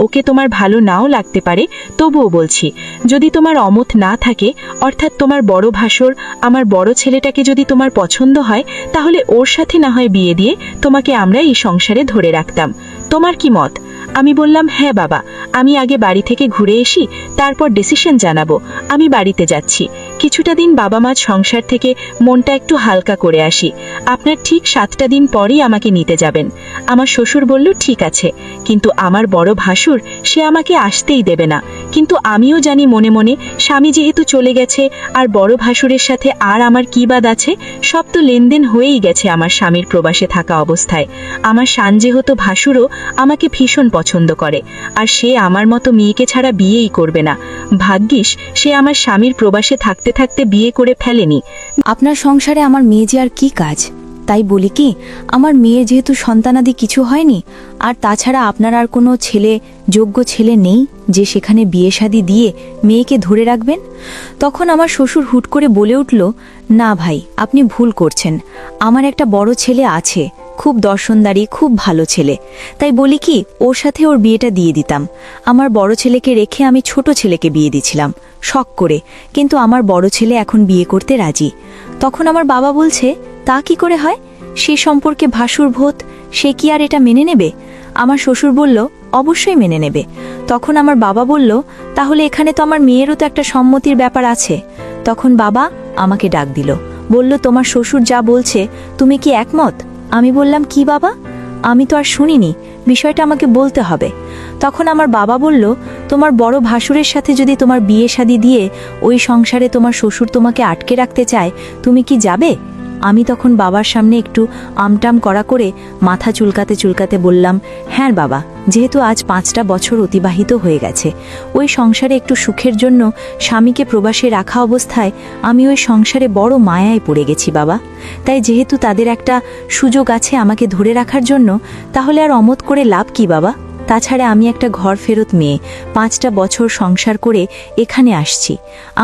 S1: ওকে তোমার ভালো নাও লাগতে পারে, তবুও বলছি, যদি তোমার অমত না থাকে, অর্থাৎ তোমার বড় ভাসুর, আমার বড় ছেলেটাকে যদি তোমার পছন্দ হয়, তাহলে ওর সাথে না হয় বিয়ে দিয়ে তোমাকে আমরা এই সংসারে ধরে রাখতাম। তোমার কি মত? আমি বললাম, হ্যাঁ বাবা, আমি আগে বাড়ি থেকে ঘুরে এসি, তারপর ডিসিশন জানাবো। আমি বাড়িতে যাচ্ছি, কিছুটা দিন বাবা মা সংসার থেকে মনটা একটু হালকা করে আসি। আপনার ঠিক 7টা দিন পরেই আমাকে নিতে যাবেন। আমার শ্বশুর বলল, ঠিক আছে, কিন্তু আমার বড় ভাসুর, সে আমাকে আসতেই দেবে না। কিন্তু আমিও জানি মনে মনে, স্বামী যেহেতু চলে গেছে, আর বড় ভাসুরের সাথে আর আমার কি বাদ আছে? সব তো লেনদেন হয়েই গেছে আমার স্বামীর প্রবাসে থাকা অবস্থায়। আমার শান যেহেতু ভাসুরও আমাকে ভীষণ পছন্দ করে, আর সে আমার মতো মেয়েকে ছাড়া বিয়েই করবে না। ভাগ্যিস সে আমার স্বামীর প্রবাসে থাকতে থাকতে বিয়ে করে ফেলেনি।
S3: আপনার সংসারে আমার মেয়ে যে আর কি কাজ? তাই বলি কি, আমার মেয়ের যেহেতু সন্তানাদি কিছু হয়নি, আর তাছাড়া আপনার আর কোনো যোগ্য ছেলে নেই যে সেখানে বিয়ে শাদী দিয়ে মেয়েকে ধরে রাখবেন। তখন আমার শ্বশুর হুট করে বলে উঠল, না ভাই, আপনি ভুল করছেন। আমার একটা বড় ছেলে আছে, খুব দর্শনদারি, খুব ভালো ছেলে। তাই বলি কি, ওর সাথে ওর বিয়েটা দিয়ে দিতাম। আমার বড় ছেলেকে রেখে আমি ছোট ছেলেকে বিয়ে দিছিলাম শখ করে, কিন্তু আমার বড় ছেলে এখন বিয়ে করতে রাজি। তখন আমার বাবা বলছে, তা কি করে হয়? সে সম্পর্কে ভাসুর ভূত, সে কি আর এটা মেনে নেবে? আমার শ্বশুর বলল, অবশ্যই মেনে নেবে। তখন আমার বাবা বলল, তাহলে এখানে তো আমার মেয়েরও তো একটা সম্মতির ব্যাপার আছে। তখন বাবা আমাকে ডাক দিল, বলল, তোমার শ্বশুর যা বলছে তুমি কি একমত? আমি বললাম, কি বাবা, আমি তো আর শুনিনি, বিষয়টা আমাকে বলতে হবে। তখন আমার বাবা বলল, তোমার বড় ভাসুরের সাথে যদি তোমার বিয়ে শাদী দিয়ে ওই সংসারে তোমার শ্বশুর তোমাকে আটকে রাখতে চায়, তুমি কি যাবে? আমি তখন বাবার সামনে একটু আমটাম করা করে মাথা চুলকাতে চুলকাতে বললাম, হ্যাঁ বাবা, যেহেতু আজ 5টা বছর অতিবাহিত হয়ে গেছে, ওই সংসারে একটু সুখের জন্য স্বামীকে প্রবাসে রাখা অবস্থায় আমি ওই সংসারে বড় মায়ায় পড়ে গেছি বাবা। তাই যেহেতু তাদের একটা সুযোগ আছে আমাকে ধরে রাখার জন্য, তাহলে আর অমত করে লাভ কি বাবা? তাছাড়া আমি একটা ঘর ফেরত মেয়ে, 5টা বছর সংসার করে এখানে আসছি।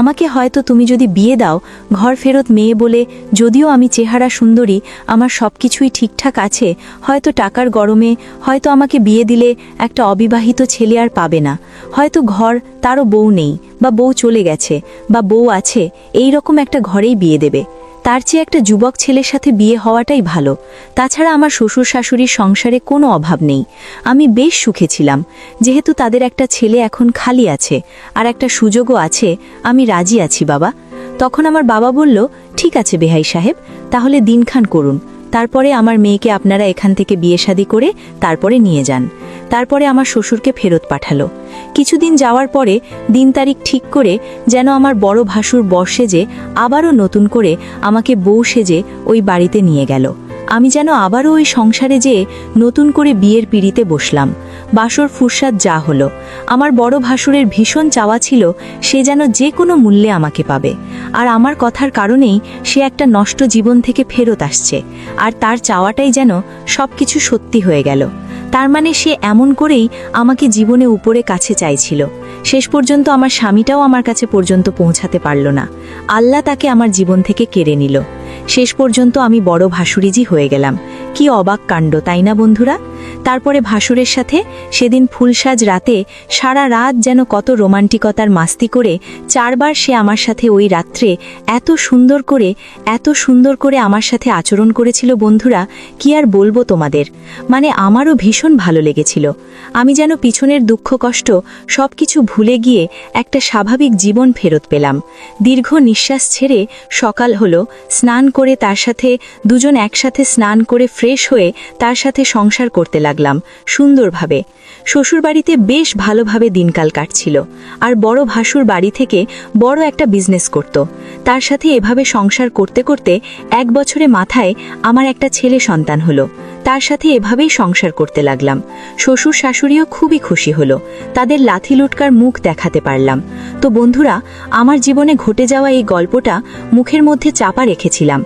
S3: আমাকে হয়তো তুমি যদি বিয়ে দাও, ঘর ফেরত মেয়ে বলে, যদিও আমি চেহারা সুন্দরী, আমার সব কিছুই ঠিকঠাক আছে, হয়তো টাকার গরমে, হয়তো আমাকে বিয়ে দিলে একটা অবিবাহিত ছেলে আর পাবে না। হয়তো ঘর তারও বউ নেই, বা বউ চলে গেছে, বা বউ আছে, এই রকম একটা ঘরেই বিয়ে দেবে। তার চেয়ে একটা যুবক ছেলের সাথে বিয়ে হওয়াটাই ভালো। তাছাড়া আমার শ্বশুর শাশুড়ির সংসারে কোনো অভাব নেই, আমি বেশ সুখে ছিলাম। যেহেতু তাদের একটা ছেলে এখন খালি আছে, আর একটা সুযোগও আছে, আমি রাজি আছি বাবা। তখন আমার বাবা বলল, ঠিক আছে বেহাই সাহেব, তাহলে দিনখান করুন,
S1: তারপরে আমার মেয়েকে আপনারা এখান থেকে বিয়ে শাদী করে তারপরে নিয়ে যান। তারপরে আমার শ্বশুরকে ফেরত পাঠালো। কিছুদিন যাওয়ার পরে দিন তারিখ ঠিক করে যেন আমার বড় ভাসুর বর সেজে আবারও নতুন করে আমাকে বউ সেজে ওই বাড়িতে নিয়ে গেল। আমি যেন আবারও ওই সংসারে যেয়ে নতুন করে বিয়ের পিঁড়িতে বসলাম। বাসর ফুরসাদ যা হলো, আমার বড় ভাসুরের ভীষণ চাওয়া ছিল সে যেন যে কোনো মূল্যে আমাকে পাবে। আর আমার কথার কারণেই সে একটা নষ্ট জীবন থেকে ফেরত আসছে, আর তার চাওয়াটাই যেন সবকিছু সত্যি হয়ে গেল। তার মানে সে এমন করেই আমাকে জীবনে উপরে কাছে চাইছিল। শেষ পর্যন্ত আমার স্বামীটাও আমার কাছে পর্যন্ত পৌঁছাতে পারল না। আল্লাহ তাকে আমার জীবন থেকে কেড়ে নিল। শেষ পর্যন্ত আমি বড় ভাসুরিজি হয়ে গেলাম। কি অবাক কাণ্ড, তাই না বন্ধুরা? তারপরে ভাসুরের সাথে সেদিন ফুলসাজ রাতে সারা রাত যেন কত রোমান্টিকতার মাস্তি করে 4 বার সে আমার সাথে ওই রাত্রে এত সুন্দর করে আমার সাথে আচরণ করেছিল বন্ধুরা, কি আর বলবো তোমাদের। মানে আমারও ভীষণ ভালো লেগেছিল। আমি যেন পিছনের দুঃখ কষ্ট সবকিছু ভুলে গিয়ে একটা স্বাভাবিক জীবন ফেরত পেলাম। দীর্ঘ নিঃশ্বাস ছেড়ে সকাল হলো, স্নান করে তার সাথে দুজন একসাথে স্নান করে ফ্রেশ হয়ে তার সাথে সংসার করতে লাগলাম সুন্দরভাবে। শ্বশুরবাড়িতে বেশ ভালোভাবে দিনকাল কাটছিল। আর বড় ভাসুর বাড়ি থেকে বড় একটা বিজনেস করত। তার সাথে এভাবে সংসার করতে করতে 1 বছরে মাথায় আমার একটা ছেলে সন্তান হলো। তার সাথে এভাবেই সংসার করতে লাগলাম। শ্বশুর শাশুড়িও খুবই খুশি হলো। তাদের লাথি লুটকার মুখ দেখাতে পারলাম। তো বন্ধুরা, আমার জীবনে ঘটে যাওয়া এই গল্পটা মুখের মধ্যে চাপা রেখেছিলাম।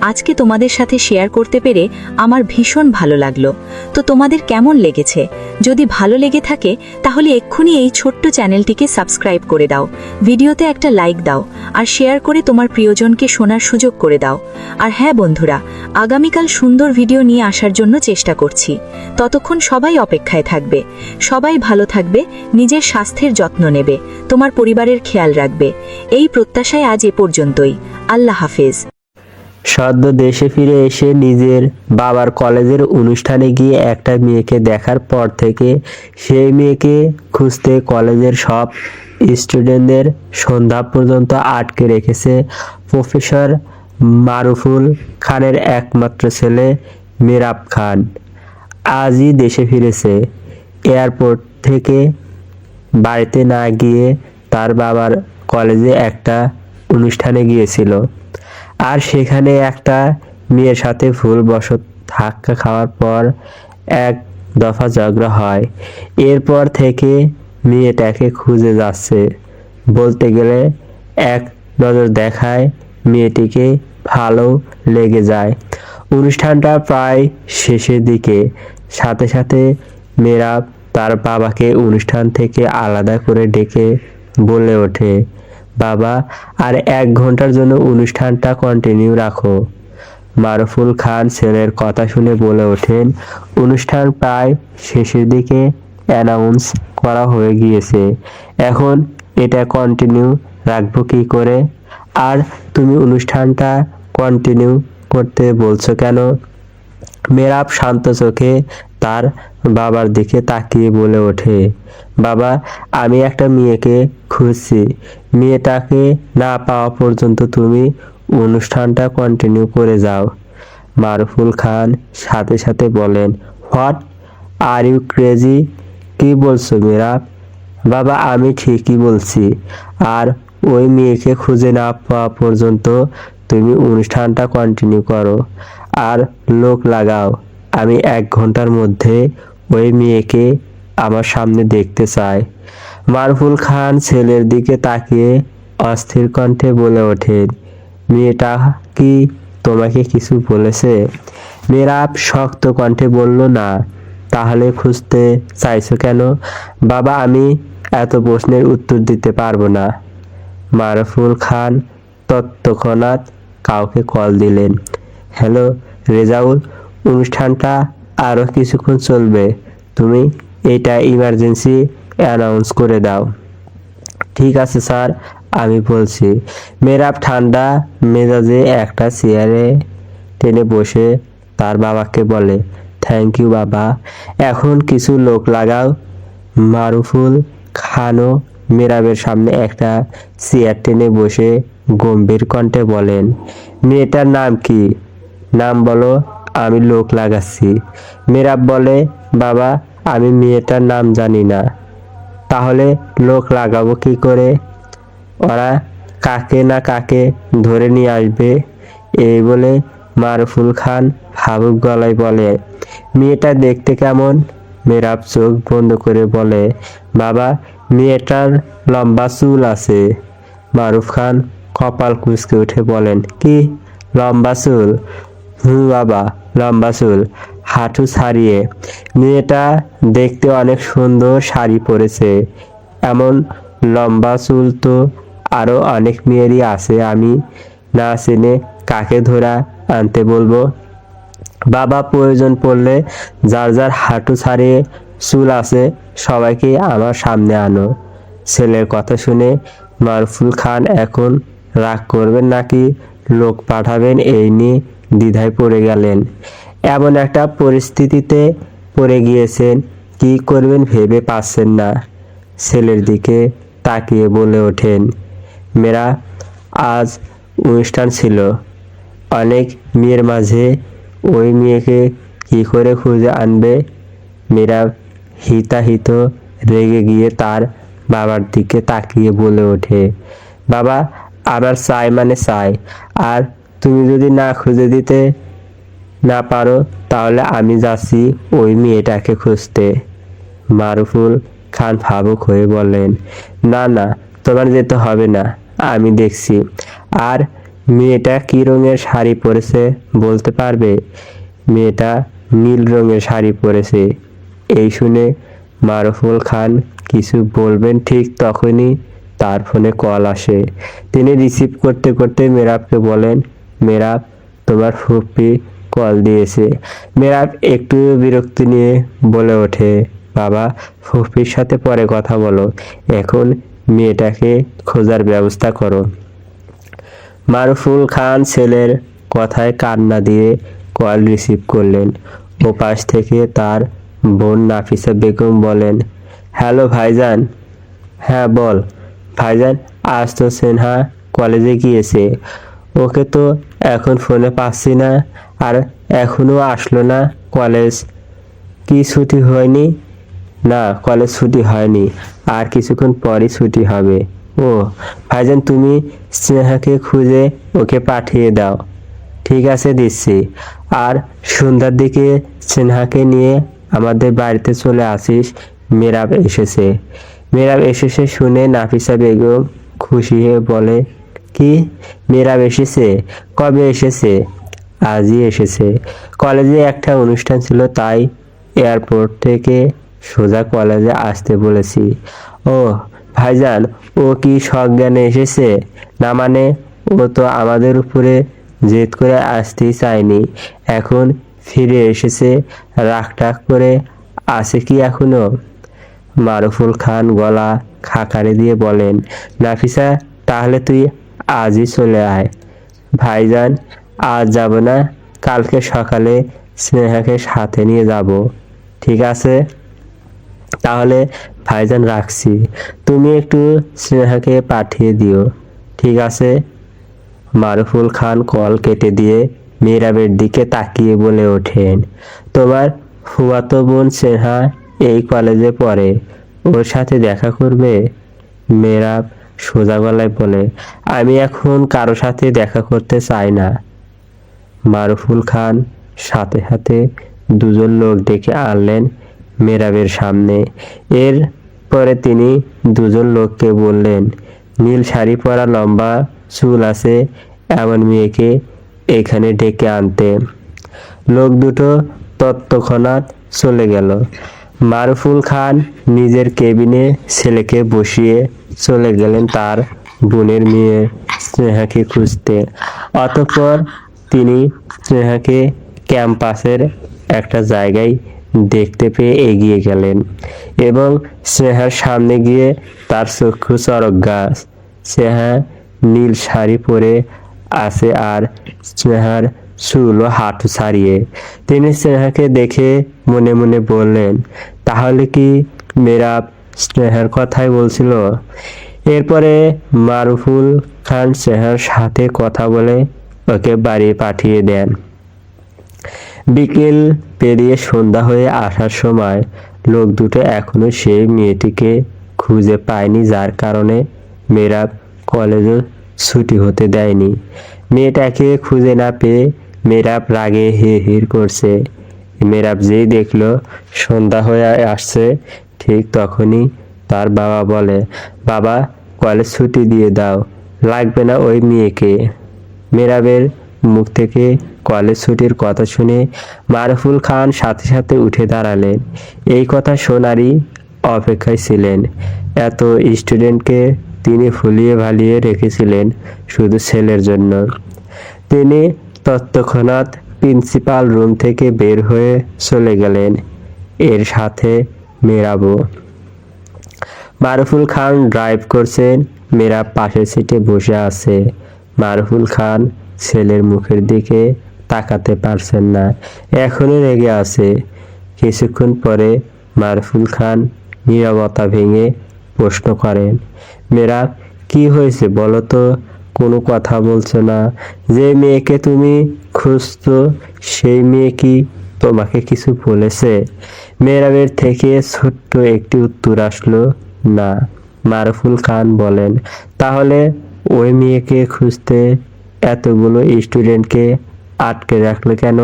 S1: আজকে তোমাদের সাথে শেয়ার করতে পেরে আমার ভীষণ ভালো লাগলো। তো তোমাদের কেমন লেগেছে? যদি ভালো লেগে থাকে তাহলে এক্ষুনি এই ছোট্ট চ্যানেলটিকে সাবস্ক্রাইব করে দাও, ভিডিওতে একটা লাইক দাও, আর শেয়ার করে তোমার প্রিয়জনকে শোনার সুযোগ করে দাও। আর হ্যাঁ বন্ধুরা, আগামীকাল সুন্দর ভিডিও নিয়ে আসার জন্য চেষ্টা করছি। ততক্ষণ সবাই অপেক্ষায় থাকবে। সবাই ভালো থাকবে, নিজের স্বাস্থ্যের যত্ন নেবে, তোমার পরিবারের খেয়াল রাখবে। এই প্রত্যাশায় আজ এ পর্যন্তই। আল্লাহ হাফেজ।
S4: সদ্য দেশে ফিরে এসে নিজের বাবার কলেজের অনুষ্ঠানে গিয়ে একটা মেয়েকে দেখার পর থেকে সেই মেয়েকে খুঁজতে কলেজের সব স্টুডেন্টদের সন্ধ্যা পর্যন্ত আটকে রেখেছে প্রফেসর মারুফুল খানের একমাত্র ছেলে মেহরাব খান। আজই দেশে ফিরেছে। এয়ারপোর্ট থেকে বাড়িতে না গিয়ে তার বাবার কলেজে একটা অনুষ্ঠানে গিয়েছিল। আর সেখানে একটা মেয়ের সাথে ভুলবশত ধাক্কা খাওয়ার পর এক দফা ঝগড়া হয়। এরপর থেকে মেয়েটাকে খুঁজে যাচ্ছে। বলতে গেলে এক নজর দেখায় মেয়েটিকে ভালো লেগে যায়। অনুষ্ঠানটা প্রায় শেষের দিকে। সাথে সাথে মেহরাব তার বাবাকে অনুষ্ঠান থেকে আলাদা করে ডেকে বলে ওঠে, বাবা, আর 1 ঘন্টার জন্য অনুষ্ঠানটা কন্টিনিউ রাখো। মারুফুল খান ছেলের কথা শুনে বলে ওঠেন, অনুষ্ঠান প্রায় শেষের দিকে, অ্যানাউন্স করা হয়ে গিয়েছে, এখন এটা কন্টিনিউ রাখবো কি করে? আর তুমি অনুষ্ঠানটা কন্টিনিউ করতে বলছো কেন? মেহরাব শান্ত চোখে তার বাবার দিকে তাকিয়ে বলে ওঠে, বাবা, আমি একটা মেয়েকে খুঁজছি। মেয়েটাকে না পাওয়া পর্যন্ত তুমি অনুষ্ঠানটা কন্টিনিউ করে যাও। মারুফুল খান সাথে সাথে বলেন, হোয়াট আর ইউ ক্রেজি? কি বলছো মেহরাব? বাবা, আমি ঠিকই বলছি। আর ওই মেয়েকে খুঁজে না পাওয়া পর্যন্ত তুমি অনুষ্ঠানটা কন্টিনিউ করো আর লোক লাগাও। আমি 1 ঘন্টার মধ্যে ওই মেয়েকে আমার সামনে দেখতে চাই। মারুফুল খান ছেলের দিকে তাকিয়ে অস্থির কণ্ঠে বলে ওঠেন, মেয়েটা কি তোমাকে কিছু বলেছে? মেহরাব শক্ত কণ্ঠে বলল, না। তাহলে খুঁজতে চাইছো কেন? বাবা, আমি এত প্রশ্নের উত্তর দিতে পারবো না। মারুফুল খান তৎক্ষণাৎ কাউকে কল দিলেন। হ্যালো রেজাউল, অনুষ্ঠানটা আরো কিছুক্ষণ চলবে, তুমি এটা ইমার্জেন্সি অ্যানাউন্স করে দাও। ঠিক আছে স্যার, আমি বলছি। মেহরাব ঠান্ডা মেজাজে একটা চেয়ারে টেনে বসে তার বাবাকে বলে, থ্যাংক ইউ বাবা, এখন কিছু লোক লাগাও। মারুফুল খানও মেহরাবের সামনে একটা চেয়ার টেনে বসে গম্ভীর কণ্ঠে বলেন, মেয়েটার নাম কি? নাম বলো, আমি লোক লাগাচ্ছি। মেরাব বলে, বাবা আমি মেয়েটার নাম জানি না, তাহলে লোক লাগাবো কি করে? ওরা কাকে না কাকে ধরে নিয়ে আসবে। এই বলে মারুফুল খান ভাবুক গলায় বলে, মেয়েটা দেখতে কেমন? মেরাব চোখ বন্ধ করে বলে, বাবা মেয়েটার লম্বা চুল আছে। মারুফ খান কপাল কুঁচকে উঠে বলেন, কি লম্বা চুল? বাবা লম্বা চুল, হাঁটু ছাড়িয়ে। মেয়েটা দেখতে অনেক সুন্দর, শাড়ি পরেছে। এমন লম্বা চুল তো আরো অনেক মেয়েরই আছে, আমি না চিনে কাকে ধরা আনতে বলবো? বাবা প্রয়োজন পড়লে যার যার হাঁটু ছাড়িয়ে চুল আছে সবাইকে আমার সামনে আনো। ছেলের কথা শুনে মারুফুল খান এখন রাগ করবেন নাকি লোক পাঠাবেন এই নিয়ে দ্বিধায় পড়ে গেলেন। এমন একটা পরিস্থিতিতে পড়ে গিয়েছেন, কি করবেন ভেবে পাচ্ছেন না। ছেলের দিকে তাকিয়ে বলে ওঠেন, মেরা আজ অনুষ্ঠান ছিল, অনেক মেয়ের মাঝে ওই মেয়েকে কি করে খুঁজে আনবে? মেয়েরা হিতাহিত রেগে গিয়ে তার বাবার দিকে তাকিয়ে বলে ওঠে, বাবা আমার চাই মানে চাই, আর তুমি যদি না খুঁজে দিতে না পারো তাহলে আমি যাচ্ছি ওই মেয়েটাকে খুঁজতে। মারুফুল খান ভাবুক হয়ে বললেন, না না তোমার যেতে হবে না, আমি দেখছি। আর মেয়েটা কি রঙের শাড়ি পরেছে বলতে পারবে? মেয়েটা নীল রঙের শাড়ি পরেছে। এই শুনে মারুফুল খান কিছু বলবেন ঠিক তখনই তার ফোনে কল আসে। তিনি রিসিভ করতে করতে মেরাবকে বলেন, মেরাব তোমার ফুপি কল দিয়েছে। মেরাব একটু বিরক্তি নিয়ে বলে ওঠে, বাবা ফুপির সাথে পরে কথা বলো, এখন মেয়েটাকে খোঁজার ব্যবস্থা করো। মারুফুল খান ছেলের কথায় কান্না দিয়ে কল রিসিভ করলেন। ওপাশ থেকে তার বোন নাফিসা বেগম বলেন, হ্যালো ভাইজান। হ্যাঁ বল ভাইজান, আজ তো সিনহা কলেজে গিয়েছে, ওকে তো এখন ফোনে পাচ্ছি না, আর এখনো আসলো না। কলেজ কি ছুটি হয়নি? না কলেজ ছুটি হয়নি, আর কিছুক্ষণ পরই ছুটি হবে। ও ভাইজান তুমি স্নেহাকে খুঁজে ওকে পাঠিয়ে দাও। ঠিক আছে দিচ্ছি। আর সন্ধ্যার দিকে স্নেহাকে নিয়ে আমাদের বাড়িতে চলে আসিস, মেরাব এসেছে। মেরাব এসেছে শুনে নাফিসা বেগম খুশি হয়ে বলে, কি মেরাব এসেছে? কবে এসেছে? আজই এসেছে। কলেজে একটা অনুষ্ঠান ছিল, তাই এয়ারপোর্ট থেকে সোজা কলেজে আসতে বলেছি। ও ভাইজান ও কি সজ্ঞানে এসেছে? না মানে ও তো আমাদের উপরে জেদ করে আসতেই চায়নি, এখন ফিরে এসেছে, রাগ টাগ করে আছে কি এখনো? মারুফুল খান গলা খাকারে দিয়ে বলেন, নাফিসা তাহলে তুই আজই চলে আয়। ভাইজান আজ যাব না, কালকে সকালে স্নেহাকে সাথে নিয়ে যাব। ঠিক আছে তাহলে ভাইজান রাখছি, তুমি একটু স্নেহাকে পাঠিয়ে দিও। ঠিক আছে। মারুফুল খান কল কেটে দিয়ে মেহরাবের দিকে তাকিয়ে বলে ওঠেন, তোমার ফুফাতো বোন স্নেহা এই কলেজে পড়ে, ওর সাথে দেখা করবে? মেহরাব সোজা গলায় বলে, আমি এখন কারো সাথে দেখা করতে চাই না। মারুফুল খান সাথে সাথে দুজন লোক ডেকে আনলেন মেহরাবের সামনে। এর পরে তিনি দুজন লোককে বললেন, নীল শাড়ি পরা লম্বা চুল আছে এমন মেয়েকে এখানে ডেকে আনতে। লোক দুটো তৎক্ষণাৎ চলে গেল। মারুফুল খান নিজের কেবিনে ছেলেকে বসিয়ে চলে গেলেন তার বোনের মেয়ে স্নেহাকে খুঁজতে। অতঃপর তিনি স্নেহাকে ক্যাম্পাসের একটা জায়গায় দেখতে পেয়ে এগিয়ে গেলেন এবং স্নেহার সামনে গিয়ে তার চক্ষু চড়ক গাছ। স্নেহা নীল শাড়ি পরে আছে আর স্নেহার চুল ও হাঁটু ছাড়িয়ে। তিনি স্নেহাকে দেখে মনে মনে বললেন, তাহলে কি মেরাব স্নেহার কথাই বলছিল? এরপরে মারুফুল খান স্নেহার সাথে কথা বলে ওকে বাড়ি পাঠিয়ে দেন। বিকেল পেরিয়ে সন্ধ্যা হয়ে আসার সময় লোক দুটো এখনো সেই মেয়েটিকে খুঁজে পায়নি, যার কারণে মেরাব কলেজও ছুটি হতে দেয়নি। মেয়েটাকে খুঁজে না পেয়ে মেরাব রাগে হিড় করছে। মেরাব যেই দেখলো সন্ধ্যা হয়ে আসছে, ঠিক তখনই তার বাবা বলে, বাবা কলেজ ছুটি দিয়ে দাও, লাগবে না ওই মেয়েকে। মেরাবের মুখ থেকে কলেজ ছুটির কথা শুনে মারুফুল খান সাথে সাথে উঠে দাঁড়ালেন। এই কথা শোনারই অপেক্ষায় ছিলেন। এত স্টুডেন্টকে তিনি ফুলিয়ে ভালিয়ে রেখেছিলেন শুধু ছেলের জন্য। তিনি তৎক্ষণাৎ প্রিন্সিপাল রুম থেকে বের হয়ে চলে গেলেন, এর সাথে মেরাবও। মারুফুল খান ড্রাইভ করছেন, মেরাব পাশের সিটে বসে আছে। মারুফুল খান ছেলের মুখের দিকে তাকাতে পারছেন না, এখনো রেগে আছে। কিছুক্ষণ পরে মারুফুল খান নীরবতা ভেঙে প্রশ্ন করেন, মেরাব কি হয়েছে বলো তো, কোনো কথা বলছো না? যে মেয়েকে তুমি খুঁজছো সেই মেয়ে কি তোমাকে কিছু বলেছে? মেরাবের থেকে ছোট্ট একটি উত্তর আসলো, না। মারুফুল খান বলেন, তাহলে ওই মেয়েকে খুঁজতে এতগুলো স্টুডেন্টকে আটকে রাখলো কেন?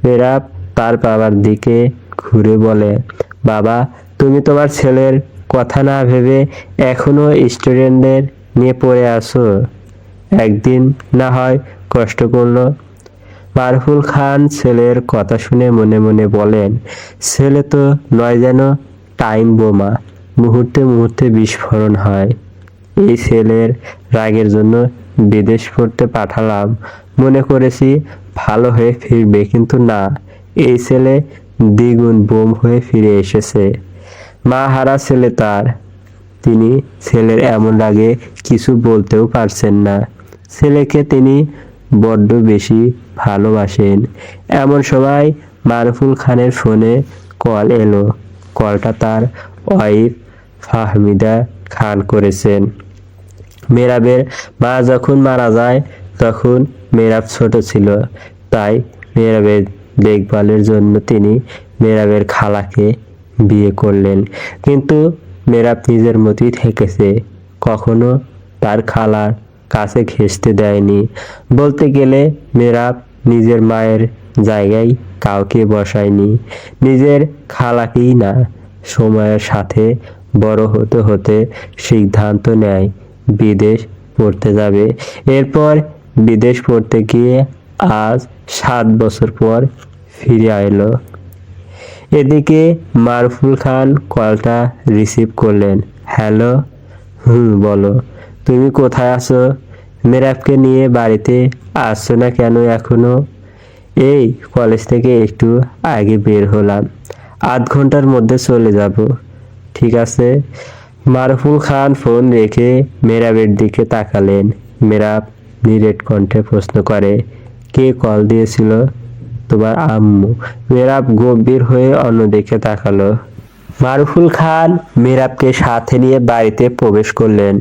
S4: মেরাব তার বাবার দিকে ঘুরে বলে, বাবা তুমি তোমার ছেলের কথা না ভেবে এখনো স্টুডেন্টদের নিয়ে পড়ে আছো, একদিন না হয় কষ্ট করলো। মারুফুল খান ছেলের কথা শুনে মনে মনে বলেন, ছেলে তো নয় যেন টাইম বোমা, মুহূর্তে মুহূর্তে বিস্ফোরণ হয়। এই ছেলের রাগের জন্য বিদেশ পড়তে পাঠালাম, মনে করেছি ভালো হয়ে ফিরবে, কিন্তু না, এই ছেলে দ্বিগুণ বোম হয়ে ফিরে এসেছে। মা হারা ছেলে তার। তিনি ছেলের এমন রাগে কিছু বলতেও পারছেন না। ছেলেকে তিনি বড্ড বেশি ভালোবাসেন। এমন সময় মারুফুল খানের ফোনে কল এলো। কলটা তার ওয়াইফ ফাহমিদা খান করেছেন। মেরাবের মা যখন মারা যায় তখন মেরাব ছোট ছিল, তাই মেরাবের দেখভালের জন্য তিনি মেরাবের খালাকে বিয়ে করলেন। কিন্তু মেরাব নিজের মতোই থেকেছে, কখনো তার খালার কাছে ঘেঁষতে দেয়নি। বলতে গেলে মেরাব নিজের মায়ের জায়গায় কাউকে বসায়নি, নিজের খালাকেই না। সময়ের সাথে বড় হতে হতে সিদ্ধান্ত নেয় বিদেশ পড়তে যাবে। এরপর বিদেশ পড়তে গিয়ে আজ 7 বছর পর ফিরে এলো। এদিকে মারুফুল খান কলটা রিসিভ করলেন। হ্যালো, বলো, তুমি কোথায় আছো? মেরাবকে নিয়ে বাড়িতে আসছো না কেন এখনো? এই কলেজ থেকে একটু আগে বের হলাম, আধ ঘন্টার মধ্যে চলে যাব। ঠিক আছে। মারুফুল খান ফোন রেখে মেরাবের দিকে তাকালেন। মেরাব নিরেট কণ্ঠে প্রশ্ন করে, কে কল দিয়েছিল? তোমার আম্মু। মেরাব গম্ভীর হয়ে অন্যদিকে তাকালো। মারুফুল খান মেরাবকে সাথে নিয়ে বাড়িতে প্রবেশ করলেন।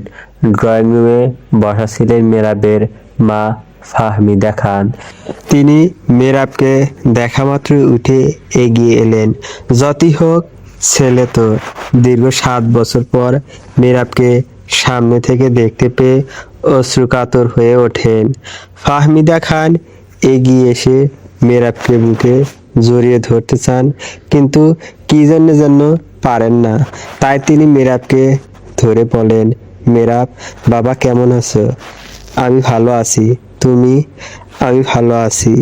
S4: ড্রয়িং রুমে বসা ছিলেন মেরাবের মা ফাহমিদা খান। তিনি মেরাবকে দেখা মাত্র উঠে এগিয়ে এলেন। যতই হোক ছেলে তো। দীর্ঘ 7 বছর পর মেরাবকে সামনে থেকে দেখতে পেয়ে অশ্রুকাতর হয়ে ওঠেন। ফাহমিদা খান এগিয়ে এসে মেরাবকে বুকে জড়িয়ে ধরতে চান, কিন্তু কি জন্য যেন পারেন না। তাই তিনি মেরাবকে ধরে বলেন, মেরাব বাবা কেমন আছো? আমি ভালো আছি, তুমি? আমি ভালো আছি।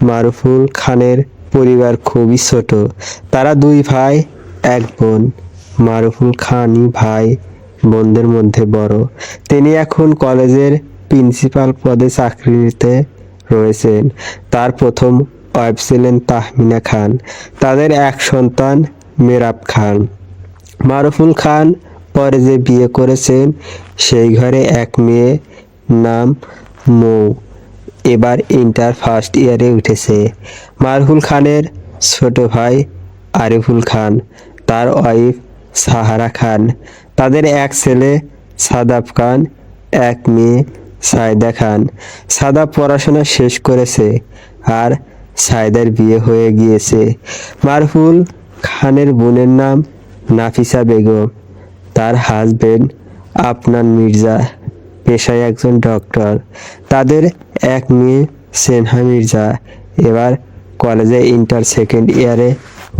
S4: মারুফুল খানের পরিবার খুবই ছোট, তারা 2 ভাই 1 বোন। মারুফুল খানই ভাই বোনদের মধ্যে বড়। তিনি এখন কলেজের প্রিন্সিপাল পদে চাকরিতে রয়েছেন। তার প্রথম ওয়াইফ ছিলেন তাহমিনা খান। তাদের 1 সন্তান মেরাব খান। মারুফুল খান পরে যে বিয়ে করেছেন সেই ঘরে 1 মেয়ে, নাম মৌ, এবার ইন্টার ফার্স্ট ইয়ারে উঠেছে। মারুফুল খানের ছোট ভাই আরিফুল খান, তার ওয়াইফ সাহারা খান। তাদের 1 ছেলে সাদাব খান, 1 মেয়ে সাইদা খান। সাদাব পড়াশোনা শেষ করেছে আর সাইদার বিয়ে হয়ে গিয়েছে। মারফুল খানের বোনের নাম নাফিসা বেগম। তার হাজবেন্ড আফনান মির্জা, পেশায় একজন ডক্টর। তাদের এক মেয়ে সেনহা মির্জা এবার কলেজে ইন্টার সেকেন্ড ইয়ারে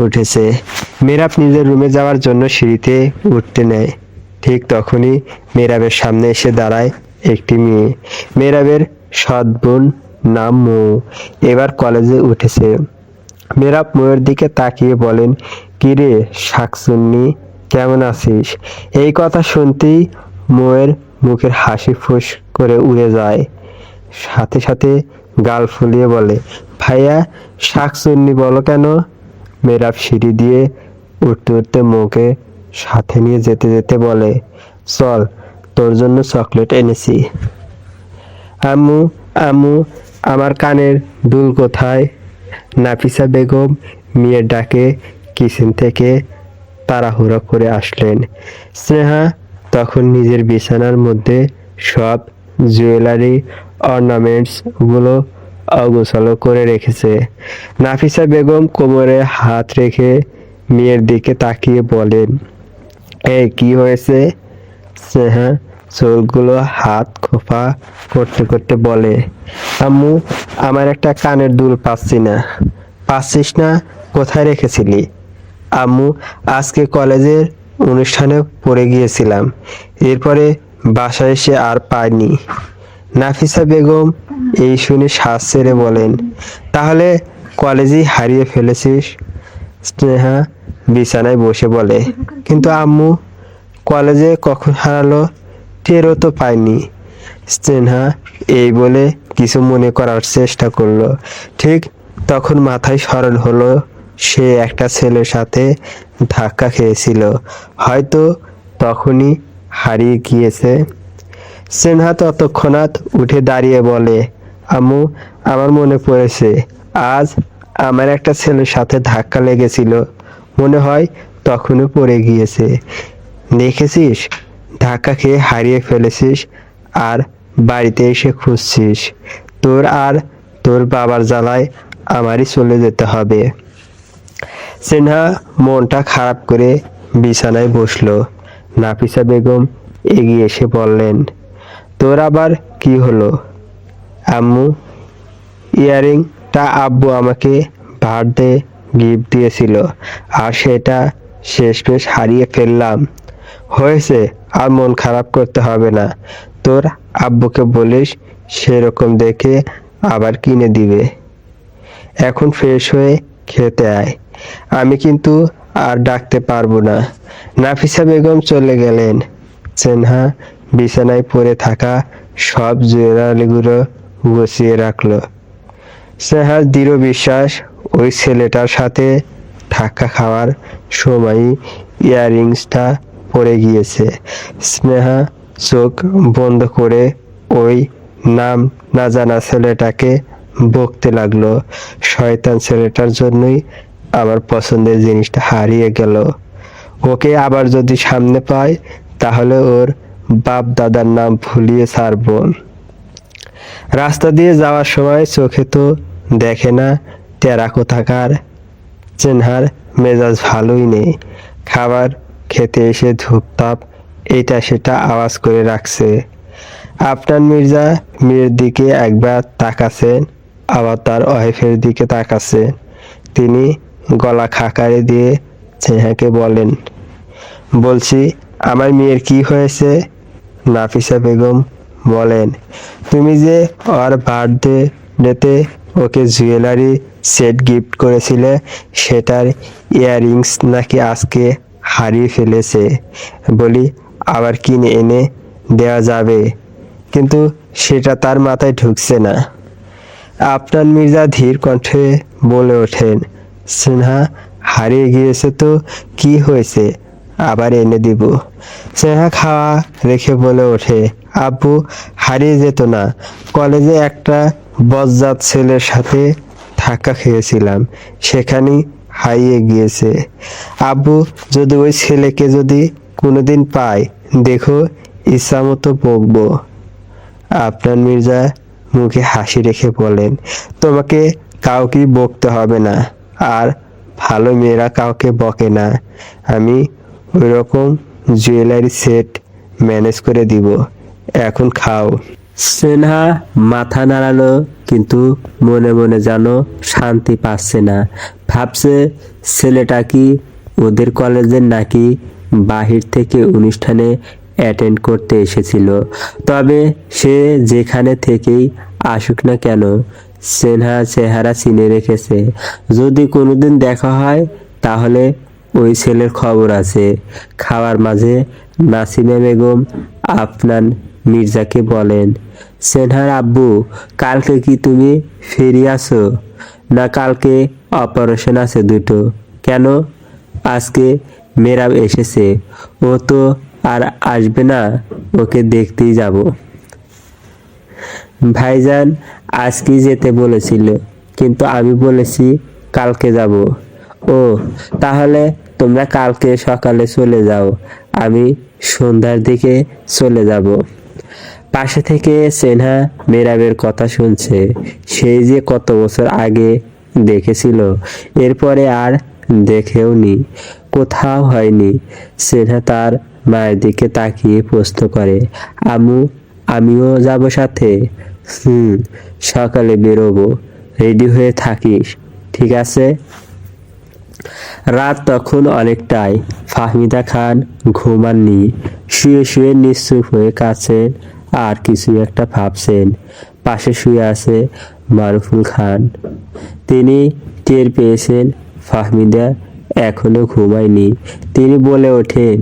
S4: উঠেছে। মেরাব নিজের রুমে যাওয়ার জন্য সিঁড়িতে উঠতে নেয়। ঠিক তখনই মেরাবের সামনে এসে দাঁড়ায় একটি মেয়ে। মেরাবের সৎ বোন নাম মৌ, এবার কলেজে উঠেছে। মেরাব মৌয়ের দিকে তাকিয়ে বলেন, কিরে শাকচুন্নি, কেমন আছিস? এই কথা শুনতেই মৌয়ের মুখের হাসি ফুস করে উড়ে যায়। সাথে সাথে গাল ফুলিয়ে বলে, ভাইয়া শাকচুন্নি বলো কেন? মেরাব সিঁড়ি দিয়ে উঠতে উঠতে মৌকে সাথে নিয়ে যেতে যেতে বলে, চল তোর জন্য চকলেট এনেছি। আম্মু আম্মু আমার কানের দুল কোথায়? নাফিসা বেগম মেয়ের ডাকে কিচেন থেকে তাড়াহুড়ো করে আসলেন। স্নেহা তখন নিজের বিছানার মধ্যে সব জুয়েলারি অর্নামেন্টস গুলো অগোছালো করে রেখেছে। নাফিসা বেগম কোমরে হাত রেখে মেয়ের দিকে তাকিয়ে বলেন, এই কি হয়েছে? স্নেহা চুলগুলো হাত খোপা করতে করতে বলে, আম্মু আমার একটা কানের দুল পাচ্ছি না। পাচ্ছিস না? কোথায় রেখেছিলি? আম্মু আজকে কলেজের অনুষ্ঠানে পড়ে গিয়েছিলাম, এরপরে বাসায় এসে আর পাইনি। নাফিসা বেগম এই শুনে শ্বাস ছেড়ে বলেন, তাহলে কলেজেই হারিয়ে ফেলেছিস? স্নেহা বিছানায় বসে বলে, কিন্তু আম্মু কলেজে কখন হারালো টেরও তো পাইনি। স্নেহা এই বলে কিছু মনে করার চেষ্টা করলো। ঠিক তখন মাথায় স্মরণ হলো সে একটা ছেলের সাথে ধাক্কা খেয়েছিল, হয়তো তখনই হারিয়ে গিয়েছে। স্নেহা তৎক্ষণাৎ উঠে দাঁড়িয়ে বলে, আম্মু আমার মনে পড়েছে, আজ আমার একটা ছেলের সাথে ধাক্কা লেগেছিল, মনে হয় তখনও পড়ে গিয়েছে। দেখেছিস, ধাক্কা খেয়ে হারিয়ে ফেলেছিস আর বাড়িতে এসে খুঁজছিস। তোর আর তোর বাবার জ্বালায় আমারই চলে যেতে হবে। সিনহা মনটা খারাপ করে বিছানায় বসলো। নাফিসা বেগম এগিয়ে এসে বললেন, তোর আবার কি হলো? আম্মু, ইয়ারিংটা আব্বু আমাকে বার্থডে গিফট দিয়েছিল আর সেটা শেষমেশ হারিয়ে ফেললাম। হয়েছে, আর মন খারাপ করতে হবে না। তোর আব্বুকে বলিস সেরকম দেখে আবার কিনে দিবে। এখন ফ্রেশ হয়ে খেতে আয়, আমি কিন্তু আর ডাকতে পারবো না। নাফিসা বেগম চলে গেলেন। সেনহা বিছানায় পড়ে থাকা সব জুয়েলারিগুলো গুছিয়ে রাখলো। স্নেহার দৃঢ় বিশ্বাস ওই ছেলেটার সাথে ধাক্কা খাওয়ার সময়ই ইয়াররিংসটা পড়ে গিয়েছে। স্নেহা চোখ বন্ধ করে ওই নাম না জানা ছেলেটাকে বকতে লাগলো, শয়তান ছেলেটার জন্যই আমার পছন্দের জিনিসটা হারিয়ে গেল। ওকে আবার যদি সামনে পাই তাহলে ওর বাপ দাদার নাম ভুলিয়ে ছাড়ব। রাস্তা দিয়ে যাওয়ার সময় চোখে তো দেখে না টেরা কোথাকার। চেনহার মেজাজ ভালোই নেই। খাবার খেতে এসে ধূপতাপ এটা সেটা আওয়াজ করে রাখছে। আফনান মির্জা মেয়ের দিকে একবার তাকাচ্ছেন, আবার তার ওয়াইফের দিকে তাকাচ্ছেন। তিনি গলা খাকারে দিয়ে চেনহাকে বলেন, বলছি আমার মেয়ের কি হয়েছে? নাফিসা বেগম বলেন, তুমি যে ওর বার্থডেতে ওকে জুয়েলারি সেট গিফট করেছিলে সেটার ইয়াররিংস নাকি আজকে হারিয়ে ফেলেছে। বলি আবার কিনে এনে দেওয়া যাবে, কিন্তু সেটা তার মাথায় ঢুকছে না। আফনান মির্জা ধীর কণ্ঠে বলে ওঠেন, স্নেহা হারিয়ে গিয়েছে তো কি হয়েছে, আবার এনে দিব। স্নেহা খাওয়া রেখে বলে ওঠে, আব্বু হারিয়ে যেত না, কলেজে একটা বজ্জাত ছেলের সাথে ধাক্কা খেয়েছিলাম, সেখানেই হারিয়ে গিয়েছে। আব্বু যদি ওই ছেলেকে যদি কোনোদিন পাই দেখো ইচ্ছা মতো বকবো। আফনান মির্জা মুখে হাসি রেখে বলেন, তোমাকে কাউকে বকতে হবে না, আর ভালো মেয়েরা কাউকে বকে না। আমি ওই রকম জুয়েলারি সেট ম্যানেজ করে দিব, এখন খাও। স্নেহা মাথা নাড়ালো, কিন্তু মনে মনে যেন শান্তি পাচ্ছে না। ভাবছে ছেলেটা কি ওদের কলেজের নাকি বাহির থেকে অনুষ্ঠানে অ্যাটেন্ড করতে এসেছিল। তবে সে যেখানে থেকেই আসুক না কেন, স্নেহা চেহারা চিনে রেখেছে। যদি কোনোদিন দেখা হয় তাহলে ওই ছেলের খবর আছে। খাওয়ার মাঝে নাসিমা বেগম আফনান মির্জাকে বলেন, স্নেহার আব্বু, কালকে কি তুমি ফিরে আসো? না কালকে অপারেশন আছে দুটো। কেন? আজকে মেরাব এসেছে, ও তো আর আসবে না, ওকে দেখতেই যাব। ভাইজান আজকেই যেতে বলেছিল, কিন্তু আমি বলেছি কালকে যাব। ও, তাহলে তোমরা কালকে সকালে চলে যাও, আমি সন্ধ্যার দিকে চলে যাব। পাশে থেকে স্নেহা মেরাবের কথা শুনছে। সেই যে কত বছর আগে দেখেছিল, এরপরে আর দেখেও নি, কোথাও হয়নি। স্নেহা তার মায়ের দিকে তাকিয়ে প্রশ্ন করে, আম্মু, আমিও যাব সাথে? সকালে বেরোবো, রেডি হয়ে থাকিস, ঠিক আছে? রাত তখন অনেকটাই। ফাহমিদা খান ঘুমাননি, শুয়ে শুয়ে নিশ্চুপ হয়ে কাছেন আর কিছু একটা ভাবছেন। পাশে শুয়ে আছে মারুফুল খান। তিনি টের পেয়েছেন ফাহমিদা এখনো ঘুমায়নি। তিনি বলে ওঠেন,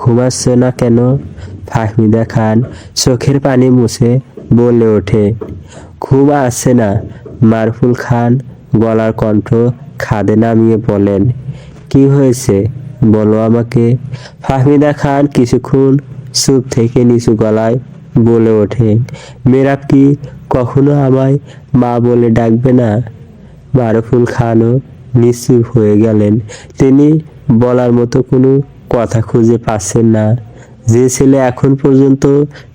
S4: ঘুমাচ্ছ না কেন? ফাহমিদা খান চোখের পানি মুছে বলে ওঠে, ঘুম আসছে না। মারুফুল খান গলার কণ্ঠ খাদে নামিয়ে বলেন, কি হয়েছে বলো আমাকে। ফাহমিদা খান কিছুক্ষণ চুপ থেকে নিচু গলায় বলে ওঠে, মেরাব কি কখনো আমায় মা বলে ডাকবে না? মারুফুল খানও নিশ্চুপ হয়ে গেলেন। তিনি বলার মতো কোনো কথা খুঁজে পাচ্ছেন না। যে ছেলে এখন পর্যন্ত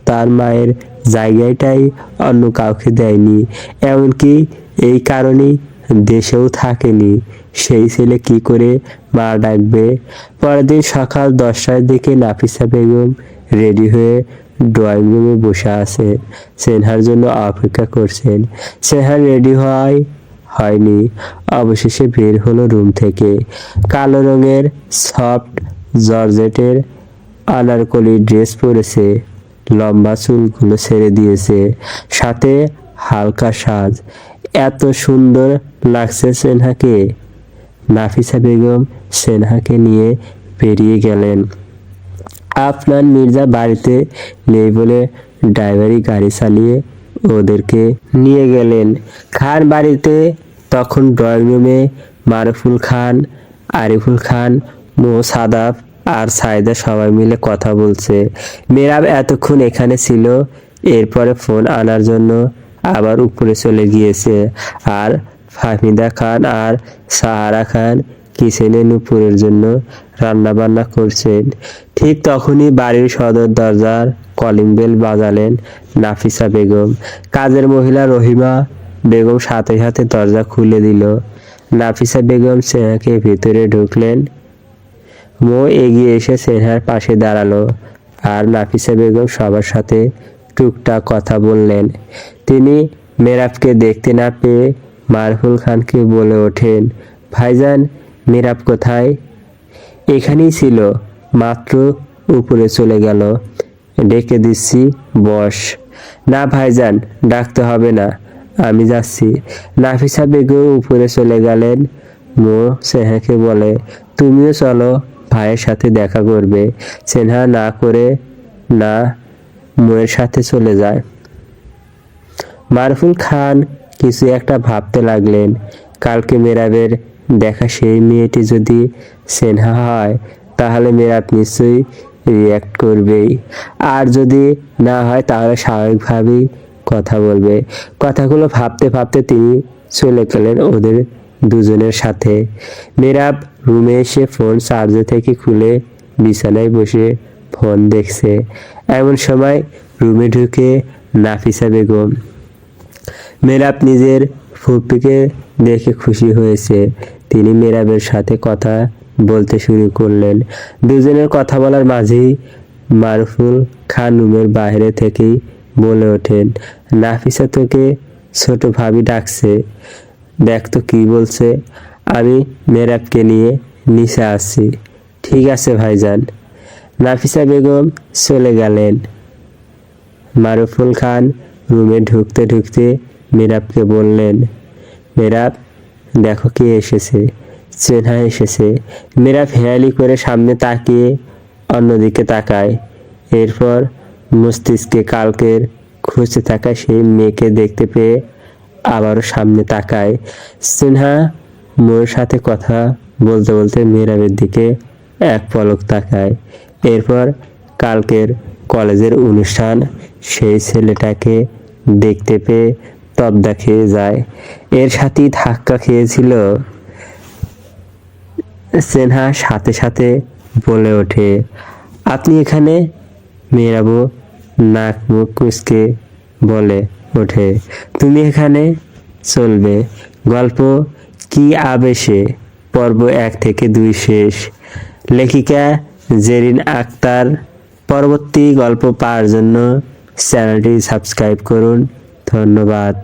S4: তার মায়ের জায়গাটাই অন্য কাউকে দেয়নি, এমনকি এই কারণেই দেশেও থাকেনি, সেই ছেলে কি করে মা ডাকবে? পরের দিন সকাল 10টার দিকে নাফিসা বেগম রেডি হয়ে ড্রয়িং রুমে বসে আছে, স্নেহার জন্য অপেক্ষা করছেন। স্নেহা রেডি হয়নি, অবশেষে বের হলো রুম থেকে। কালো রঙের সফট জর্জেটের আনারকলি ড্রেস পরেছে, লম্বা চুলগুলো ছেড়ে দিয়েছে, সাথে হালকা সাজ। এত সুন্দর লাগছে স্নেহাকে। নাফিসা বেগম স্নেহাকে নিয়ে বেরিয়ে গেলেন। আফনান মির্জা বাড়িতে নেই বলে ড্রাইভারি গাড়ি চালিয়ে ওদেরকে নিয়ে গেলেন। খান বাড়িতে তখন ড্রয়িং রুমে মারুফুল খান, আরিফুল খান, সাদাব আর সাইদা সবাই মিলে কথা বলছে। মেরাব এতক্ষণ এখানে ছিল, এরপরে ফোন আনার জন্য আবার উপরে চলে গিয়েছে। আর ফাহমিদা খান আর সাহারা খান কিচেনে নুপুরের জন্য রান্না বান্না করছেন। ঠিক তখনই বাড়ির সদর দরজার কলিং বেল বাজালেন নাফিসা বেগম। কাজের মহিলা রহিমা বেগম সাথে সাথে দরজা খুলে দিল। নাফিসা বেগম স্নেহাকে ভিতরে ঢুকলেন। মো এগিয়ে এসে স্নেহার পাশে দাঁড়ালো, আর নাফিসা বেগম সবার সাথে টুকটাক কথা বললেন। তিনি মেরাবকে দেখতে না পেয়ে মারুফুল খানকে বলে ওঠেন, ভাইজান, মেরাব কোথায়? এখানেই ছিল, মাত্র উপরে চলে গেল। ডেকে দিচ্ছি, বস। না ভাইজান, ডাকতে হবে না, আমি যাচ্ছি। নাফিসা বেগম উপরে চলে গেলেন। মো স্নেহাকে বলে, তুমিও চলো, ভাইয়ের সাথে দেখা করবে। স্নেহা না করে না মোয়ের সাথে চলে যায়। মারুফুল খান কিছু একটা ভাবতে লাগলেন। কালকে মেরাবের দেখা সেই মেয়েটি যদি স্নেহা হয়, তাহলে মেরাব নিশ্চয়ই রিয়াক্ট করবেই। আর যদি না হয় তাহলে স্বাভাবিকভাবেই কথা বলবে। কথাগুলো ভাবতে ভাবতে তিনি চলে গেলেন ওদের দুজনের সাথে। মেরাব রুমে এসে ফোন চার্জে থেকে খুলে বিছানায় বসে ফোন দেখছে। এমন সময় রুমে ঢুকে নাফিসা বেগম। মেরাব নিজের ফুপ্পিকে দেখে খুশি হয়েছে। তিনি মেরাবের সাথে কথা বলতে শুরু করলেন। দুজনের কথা বলার মাঝেই মারুফুল খান রুমের বাইরে থেকেই বলে ওঠেন, নাফিসা তোকে ছোট ভাবি ডাকছে, দেখ তো কি বলছে। আমি মেরাবকে নিয়ে নিচে আসছি। ঠিক আছে ভাইজান। নাফিসা বেগম চলে গেলেন। মারুফুল খান রুমে ঢুকতে ঢুকতে মেরাবকে বললেন, মেরাব দেখো কে এসেছে। চেনা এসেছে। মেরাব হেয়ালি করে সামনে তাকিয়ে অন্যদিকে তাকায়। এরপর মস্তিষ্কে কালকের খুঁজতে থাকা সেই মেয়েকে দেখতে পেয়ে আবারও সামনে তাকায়। সিনহা মোর সাথে কথা বলতে বলতে মেরাবের দিকে এক পলক তাকায়। এরপর কালকের কলেজের অনুষ্ঠান সেই ছেলেটাকে দেখতে পেয়ে তবদা খেয়ে যায়। এর সাথেই ধাক্কা খেয়েছিল। সিনহা সাথে সাথে বলে ওঠে, আপনি এখানে? মেরাবও নাক মুখ কুঁচকে বলে ওঠে, তুমি এখানে? চলবে। গল্প কি আবেশে পর্ব 1 থেকে 2 শেষ। লেখিকা জেরিন আক্তার। পরবর্তী গল্প পাওয়ার জন্য চ্যানেলটি সাবস্ক্রাইব করুন। ধন্যবাদ।